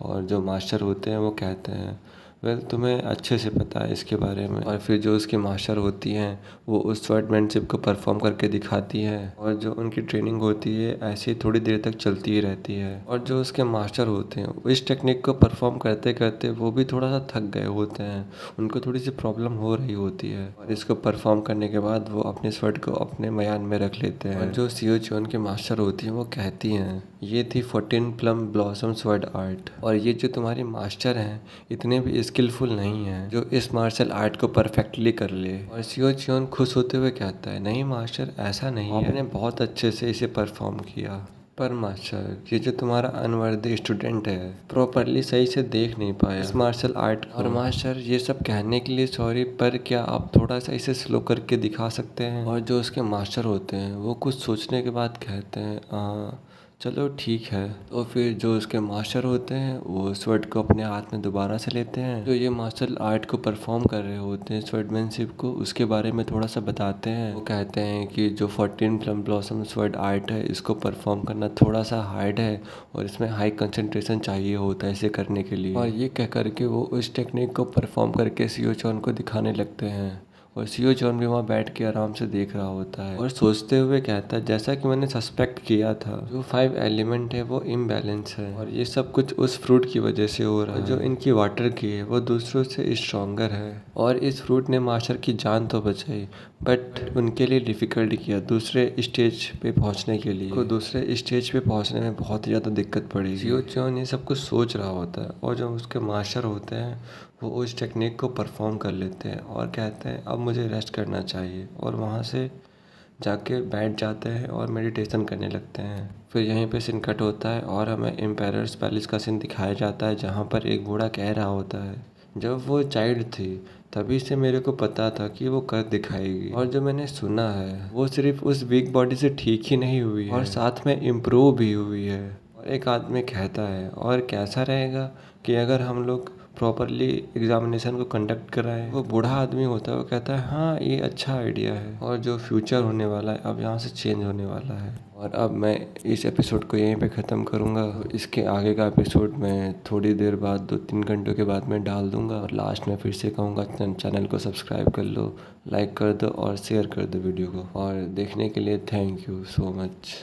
और जो मास्टर होते हैं वो कहते हैं वेल तुम्हें अच्छे से पता है इसके बारे में। और फिर जो उसकी मास्टर होती हैं वो उस स्वॉर्डमैनशिप को परफॉर्म करके दिखाती हैं और जो उनकी ट्रेनिंग होती है ऐसे ही थोड़ी देर तक चलती ही रहती है। और जो उसके मास्टर होते हैं इस टेक्निक को परफॉर्म करते करते वो भी थोड़ा सा थक गए होते हैं उनको थोड़ी सी प्रॉब्लम हो रही होती है और इसको परफॉर्म करने के बाद वो अपने स्वॉर्ड को अपने मयान में रख लेते हैं। और जो सियो चियोन के मास्टर होती हैं वो कहती हैं ये थी 14 प्लम ब्लॉसम स्वॉर्ड आर्ट और ये जो तुम्हारे मास्टर हैं इतने भी स्किलफुल नहीं हैं जो इस मार्शल आर्ट को परफेक्टली कर ले। और सियो चियोन खुश होते हुए कहता है नहीं मास्टर ऐसा नहीं है आपने बहुत अच्छे से इसे परफॉर्म किया पर मास्टर ये जो तुम्हारा अनवर्दी स्टूडेंट है प्रॉपरली सही से देख नहीं पाया इस मार्शल आर्ट को। और मास्टर ये सब कहने के लिए सॉरी पर क्या आप थोड़ा सा इसे स्लो करके दिखा सकते हैं। और जो उसके मास्टर होते हैं वो कुछ सोचने के बाद कहते हैं चलो ठीक है। तो फिर जो उसके मास्टर होते हैं वो स्वॉर्ड को अपने हाथ में दोबारा से लेते हैं जो ये मार्शल आर्ट को परफॉर्म कर रहे होते हैं स्वॉर्डमैनशिप को उसके बारे में थोड़ा सा बताते हैं। वो कहते हैं कि जो 14 प्लम ब्लॉसम स्वॉर्ड आर्ट है इसको परफॉर्म करना थोड़ा सा हार्ड है और इसमें हाई कंसंट्रेशन चाहिए होता है इसे करने के लिए। और ये कह करके वो उस टेक्निक को परफॉर्म करके सियो चियोन को दिखाने लगते हैं और सियो चियोन भी वहाँ बैठ के आराम से देख रहा होता है और सोचते हुए कहता है जैसा कि मैंने सस्पेक्ट किया था जो 5 एलिमेंट है वो इम्बैलेंस है और ये सब कुछ उस फ्रूट की वजह से हो रहा है। जो इनकी वाटर की है वो दूसरों से स्ट्रॉन्गर है और इस फ्रूट ने मास्टर की जान तो बचाई बट उनके लिए डिफ़िकल्ट किया दूसरे स्टेज पे पहुंचने के लिए। दूसरे स्टेज पे पहुंचने में बहुत ही ज़्यादा दिक्कत पड़ी। सियो चियोन ये सब कुछ सोच रहा होता है और जो उसके मास्टर होते हैं वो उस टेक्निक को परफॉर्म कर लेते हैं और कहते हैं अब मुझे रेस्ट करना चाहिए और वहाँ से जाके बैठ जाते हैं और मेडिटेशन करने लगते हैं। फिर यहीं पे सीन कट होता है और हमें एम्पायर्स पैलेस का सीन दिखाया जाता है जहाँ पर एक बूढ़ा कह रहा होता है जब वो चाइल्ड थी तभी से मेरे को पता था कि वो कर दिखाएगी। और जो मैंने सुना है वो सिर्फ उस वीक बॉडी से ठीक ही नहीं हुई है और साथ में इम्प्रूव भी हुई है। और एक आदमी कहता है और कैसा रहेगा कि अगर हम लोग प्रॉपरली एग्जामिनेशन को कंडक्ट कराएं। वो बूढ़ा आदमी होता है, वो कहता है हाँ ये अच्छा आइडिया है और जो फ्यूचर होने वाला है अब यहाँ से चेंज होने वाला है। और अब मैं इस एपिसोड को यहीं पे ख़त्म करूँगा। इसके आगे का एपिसोड मैं थोड़ी देर बाद 2-3 घंटों के बाद मैं डाल दूँगा। और लास्ट में फिर से कहूँगा चैनल को सब्सक्राइब कर लो, लाइक कर दो और शेयर कर दो वीडियो को। और देखने के लिए thank you so much.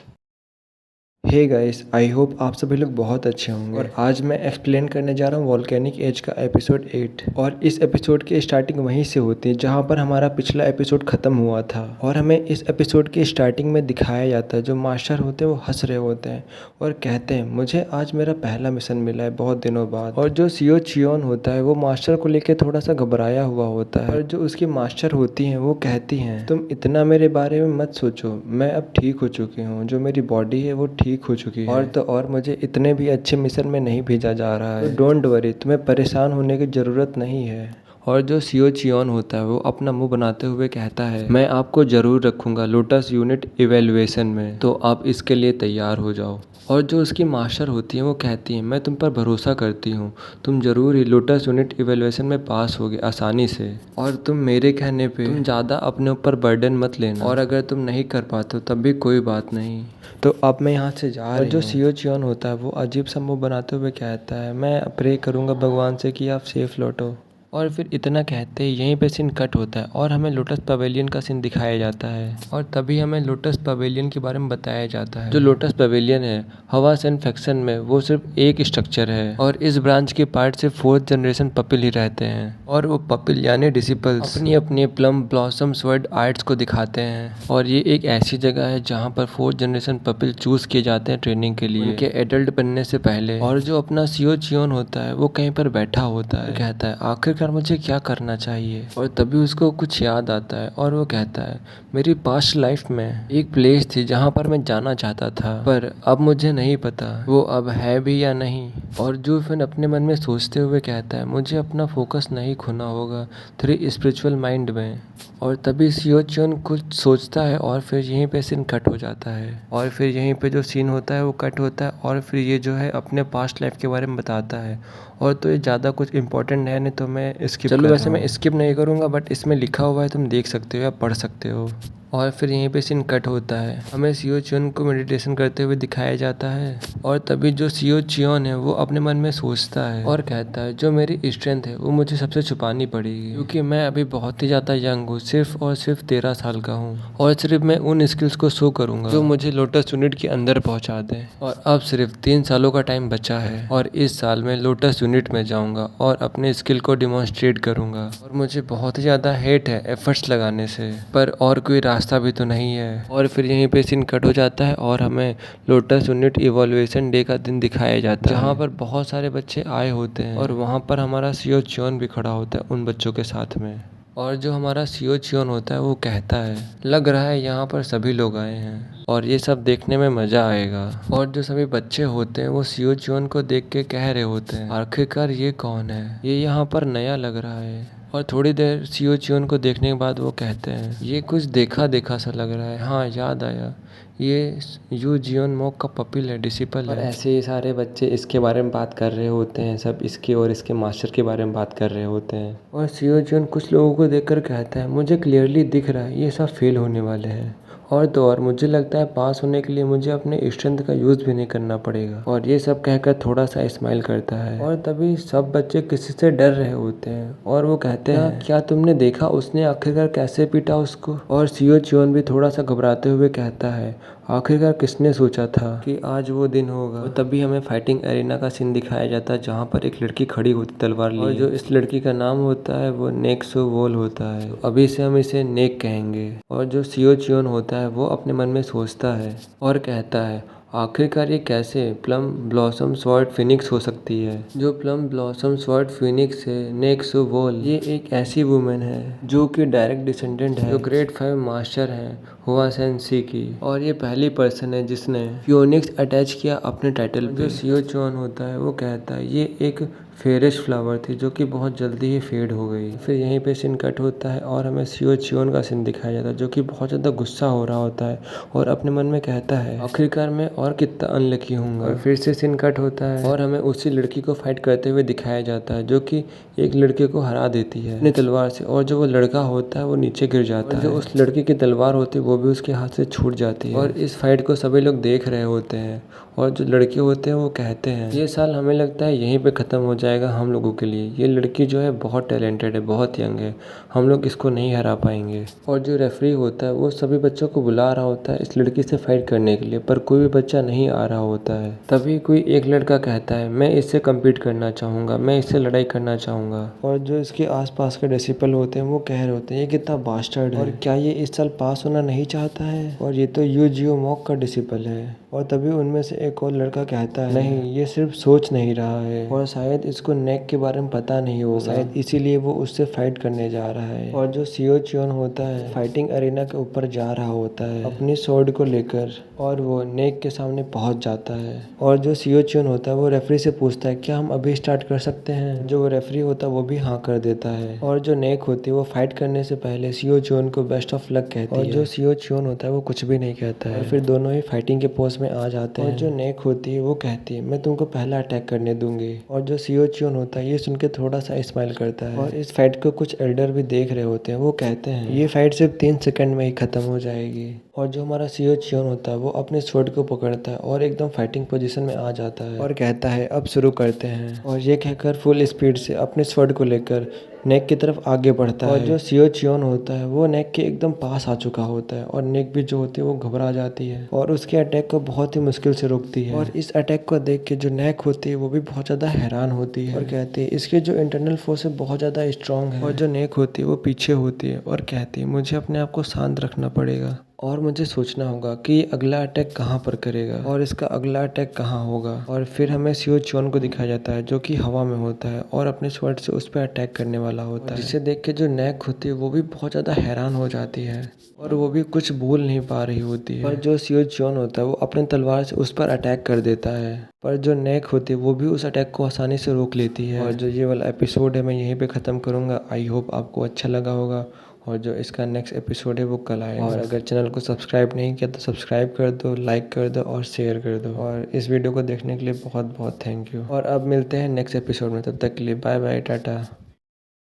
Hey guys, I hope आप सभी लोग बहुत अच्छे होंगे। और आज मैं एक्सप्लेन करने जा रहा हूँ वोल्केनिक एज का एपिसोड 8। और इस एपिसोड की स्टार्टिंग वहीं से होती है जहाँ पर हमारा पिछला एपिसोड खत्म हुआ था। और हमें इस एपिसोड की स्टार्टिंग में दिखाया जाता है जो मास्टर होते हैं वो हंस रहे होते हैं और कहते हैं मुझे आज मेरा पहला मिशन मिला है बहुत दिनों बाद। और जो सीओ चियोन होता है वो मास्टर को लेकर थोड़ा सा घबराया हुआ होता है। और जो उसकी मास्टर होती हैं वो कहती हैं तुम इतना मेरे बारे में मत सोचो, मैं अब ठीक हो चुकी हूँ, जो मेरी बॉडी है वो ठीक हो चुकी है। और तो और मुझे इतने भी अच्छे मिशन में नहीं भेजा जा रहा है, तो डोंट वरी, तुम्हें परेशान होने की ज़रूरत नहीं है। और जो सीओ चियोन होता है वो अपना मुंह बनाते हुए कहता है मैं आपको ज़रूर रखूँगा लोटस यूनिट इवेल्युएशन में, तो आप इसके लिए तैयार हो जाओ। और जो उसकी मास्टर होती है वो कहती है मैं तुम पर भरोसा करती हूँ, तुम ज़रूर ही लोटस यूनिट इवेल्युएशन में पास होगे आसानी से। और तुम मेरे कहने पे तुम ज़्यादा अपने ऊपर बर्डन मत लेना, और अगर तुम नहीं कर पाते हो तब भी कोई बात नहीं। तो अब मैं यहाँ से जा रही हूँ। जो सीओ चियोन होता है वो अजीब सा मुँह बनाते हुए कहता है मैं प्रे करूँगा भगवान से कि आप सेफ लौटो। और फिर इतना कहते ही यहीं पे सीन कट होता है और हमें लोटस पवेलियन का सीन दिखाया जाता है। और तभी हमें लोटस पवेलियन के बारे में बताया जाता है। जो लोटस पवेलियन है हवा से इन्फेक्शन में वो सिर्फ एक स्ट्रक्चर है और इस ब्रांच के पार्ट से 4th जनरेशन पपिल ही रहते हैं। और वो पपिल यानी डिसिपल्स अपनी अपनी प्लम ब्लॉसम स्वर्ड आर्ट्स को दिखाते हैं। और ये एक ऐसी जगह है जहाँ पर 4th जनरेशन पपिल चूज किए जाते हैं ट्रेनिंग के लिए उनके एडल्ट बनने से पहले। और जो अपना सीओ चियोन होता है वो कहीं पर बैठा होता है, कहता है आखिर मुझे क्या करना चाहिए। और तभी उसको कुछ याद आता है और वो कहता है मेरी पास्ट लाइफ में एक प्लेस थी जहाँ पर मैं जाना चाहता था, पर अब मुझे नहीं पता वो अब है भी या नहीं। और जो फिर अपने मन में सोचते हुए कहता है मुझे अपना फोकस नहीं खोना होगा 3 स्पिरिचुअल माइंड में। और तभी सीओ चियोन कुछ सोचता है और फिर यहीं पे सीन कट हो जाता है। और फिर यहीं पे जो सीन होता है वो कट होता है और फिर ये जो है अपने पास्ट लाइफ के बारे में बताता है। और तो ये ज़्यादा कुछ इंपॉर्टेंट है नहीं तो मैं स्किप वैसे मैं स्किप नहीं करूँगा, बट इसमें लिखा हुआ है तुम देख सकते हो या पढ़ सकते हो। और फिर यहीं पे सीन कट होता है, हमें सीओ चियोन को मेडिटेशन करते हुए दिखाया जाता है। और तभी जो सीओ चियोन है वो अपने मन में सोचता है और कहता है जो मेरी स्ट्रेंथ है वो मुझे सबसे छुपानी पड़ेगी, क्योंकि मैं अभी बहुत ही ज़्यादा यंग हूँ, सिर्फ और सिर्फ 13 साल का हूँ। और सिर्फ मैं उन स्किल्स को शो करूँगा जो मुझे लोटस यूनिट के अंदर पहुँचा दें। और अब सिर्फ 3 सालों का टाइम बचा है और इस साल मैं लोटस यूनिट में जाऊँगा और अपने स्किल को डिमॉन्स्ट्रेट करूँगा। और मुझे बहुत ही ज़्यादा हेट है एफर्ट्स लगाने से, पर और कोई रास्ता भी तो नहीं है। और फिर यहीं पे सीन कट हो जाता है और हमें लोटस यूनिट इवोल्यूशन डे का दिन दिखाया जाता है जहाँ पर बहुत सारे बच्चे आए होते हैं और वहाँ पर हमारा सीओ चियोन भी खड़ा होता है उन बच्चों के साथ में। और जो हमारा सीओ चियोन होता है वो कहता है लग रहा है यहाँ पर सभी लोग आए हैं और ये सब देखने में मज़ा आएगा। और जो सभी बच्चे होते हैं वो सीओ चियोन को देख के कह रहे होते हैं आखिरकार ये कौन है, ये यहाँ पर नया लग रहा है। और थोड़ी देर सीओ चियोन को देखने के बाद वो कहते हैं ये कुछ देखा देखा सा लग रहा है, हाँ याद आया, ये यू जियोन मोक का पपिल है, डिसिपल है। ऐसे ही सारे बच्चे इसके बारे में बात कर रहे होते हैं, सब इसके और इसके मास्टर के बारे में बात कर रहे होते हैं। और सीओ जियोन कुछ लोगों को देखकर कहता है मुझे क्लियरली दिख रहा है ये सब फेल होने वाले हैं, और तो और मुझे लगता है पास होने के लिए मुझे अपने स्ट्रेंथ का यूज़ भी नहीं करना पड़ेगा। और ये सब कहकर थोड़ा सा स्माइल करता है। और तभी सब बच्चे किसी से डर रहे होते हैं और वो कहते हैं क्या तुमने देखा उसने आखिरकार कैसे पीटा उसको। और सीओ चियोन भी थोड़ा सा घबराते हुए कहता है आखिरकार किसने सोचा था कि आज वो दिन होगा। और तभी हमें फाइटिंग एरिना का सीन दिखाया जाता है जहाँ पर एक लड़की खड़ी होती तलवार लिए, और जो इस लड़की का नाम होता है वो नेक सो वोल होता है, तो अभी से हम इसे नेक कहेंगे। और जो सीओ चियोन होता है वो अपने मन में सोचता है और कहता है आखिरकार ये कैसे प्लम ब्लॉसम स्वॉर्ड फिनिक्स हो सकती है। जो प्लम ब्लॉसम स्वॉर्ड फिनिक्स है नेक सो वोल, ये एक ऐसी वुमेन है जो कि डायरेक्ट डिसेंडेंट है जो ग्रेड 5 मास्टर है हुआ सेंसी की, और ये पहली पर्सन है जिसने फियोनिक्स अटैच किया अपने टाइटल पे। जो सीओ चियोन होता है वो कहता है ये एक फेरिश फ्लावर थी जो कि बहुत जल्दी ही फेड हो गई। फिर यहीं पे सीन कट होता है और हमें सियो चियोन का सीन दिखाया जाता है जो कि बहुत ज़्यादा गुस्सा हो रहा होता है और अपने मन में कहता है आखिरकार मैं और कितना अनलकी हूँगा। और फिर से सीन कट होता है और हमें उसी लड़की को फाइट करते हुए दिखाया जाता है जो कि एक लड़के को हरा देती है अपनी तलवार से, और जो वो लड़का होता है वो नीचे गिर जाता है। जो उस लड़की की तलवार होती है वो भी उसके हाथ से छूट जाती है और इस फाइट को सभी लोग देख रहे होते हैं। और जो लड़के होते हैं वो कहते हैं ये साल हमें लगता है यहीं पे ख़त्म हो जाएगा हम लोगों के लिए। ये लड़की जो है बहुत टैलेंटेड है, बहुत यंग है, हम लोग इसको नहीं हरा पाएंगे। और जो रेफरी होता है वो सभी बच्चों को बुला रहा होता है इस लड़की से फाइट करने के लिए, पर कोई भी बच्चा नहीं आ रहा होता है। तभी कोई एक लड़का कहता है मैं इससे कम्पीट करना चाहूँगा, मैं इससे लड़ाई करना चाहूँगा। और जो इसके आसपास के डिसिपल होते हैं वो कह रहे होते हैं ये कितना बास्टर्ड है और क्या ये इस साल पास होना नहीं चाहता है, और ये तो यू जियो मॉक का डिसिपल है। और तभी उनमें से एक और लड़का कहता है नहीं, ये सिर्फ सोच नहीं रहा है और शायद इसको नेक के बारे में पता नहीं होगा, शायद इसीलिए वो उससे फाइट करने जा रहा है। और जो सियो चियोन होता है फाइटिंग अरेना के ऊपर जा रहा होता है अपनी स्वॉर्ड को लेकर, और वो नेक के सामने पहुंच जाता है। और जो सियो चियोन होता है वो रेफरी से पूछता है क्या हम अभी स्टार्ट कर सकते हैं। जो रेफरी होता है वो भी हाँ कर देता है। और जो नेक होती है वो फाइट करने से पहले सियो चियोन को बेस्ट ऑफ लक कहती है, और जो सियो चियोन होता है वो कुछ भी नहीं कहता है। और फिर दोनों ही फाइटिंग के पोज में आ जाते हैं। और जो नेक होती है वो कहती है मैं तुमको पहला अटैक करने दूंगी। और जो सियो चियोन होता है ये सुन के थोड़ा सा स्माइल करता है। और इस फाइट को कुछ एल्डर भी देख रहे होते हैं, वो कहते हैं ये फाइट सिर्फ 3 सेकंड में ही खत्म हो जाएगी। और जो हमारा सियो चियोन होता है वो अपने स्वॉर्ड को पकड़ता है और एकदम फाइटिंग पोजीशन में आ जाता है और कहता है अब शुरू करते हैं। और ये कहकर फुल स्पीड से अपने स्वॉर्ड को लेकर नेक की तरफ आगे बढ़ता है। और जो सियो चियोन होता है वो नेक के एकदम पास आ चुका होता है और नेक भी जो होती है वो घबरा जाती है और उसके अटैक को बहुत ही मुश्किल से रोकती है। और इस अटैक को देख के जो नेक होती है वो भी बहुत ज़्यादा हैरान होती है और कहती है इसके जो इंटरनल फोर्स है बहुत ज़्यादा स्ट्रॉन्ग है। और जो नेक होती है वो पीछे होती है और कहती है मुझे अपने आप को शांत रखना पड़ेगा और मुझे सोचना होगा कि अगला अटैक कहाँ पर करेगा और इसका अगला अटैक कहाँ होगा। और फिर हमें सियो चियोन को दिखाया जाता है जो कि हवा में होता है और अपने स्वॉर्ड से उस पर अटैक करने वाला होता है, जिसे देख के जो नेक होती है वो भी बहुत ज़्यादा हैरान हो जाती है और वो भी कुछ बोल नहीं पा रही होती है। और जो सियो चियोन होता है वो अपने तलवार से उस पर अटैक कर देता है, पर जो नेक होती है वो भी उस अटैक को आसानी से रोक लेती है। और जो ये वाला एपिसोड है मैं यहीं पे ख़त्म करूँगा। आई होप आपको अच्छा लगा होगा और जो इसका नेक्स्ट एपिसोड है वो कल आएगा। और अगर चैनल को सब्सक्राइब नहीं किया तो सब्सक्राइब कर दो, लाइक कर दो और शेयर कर दो। और इस वीडियो को देखने के लिए बहुत बहुत थैंक यू। और अब मिलते हैं नेक्स्ट एपिसोड में, तब तक के लिए बाय बाय, टाटा।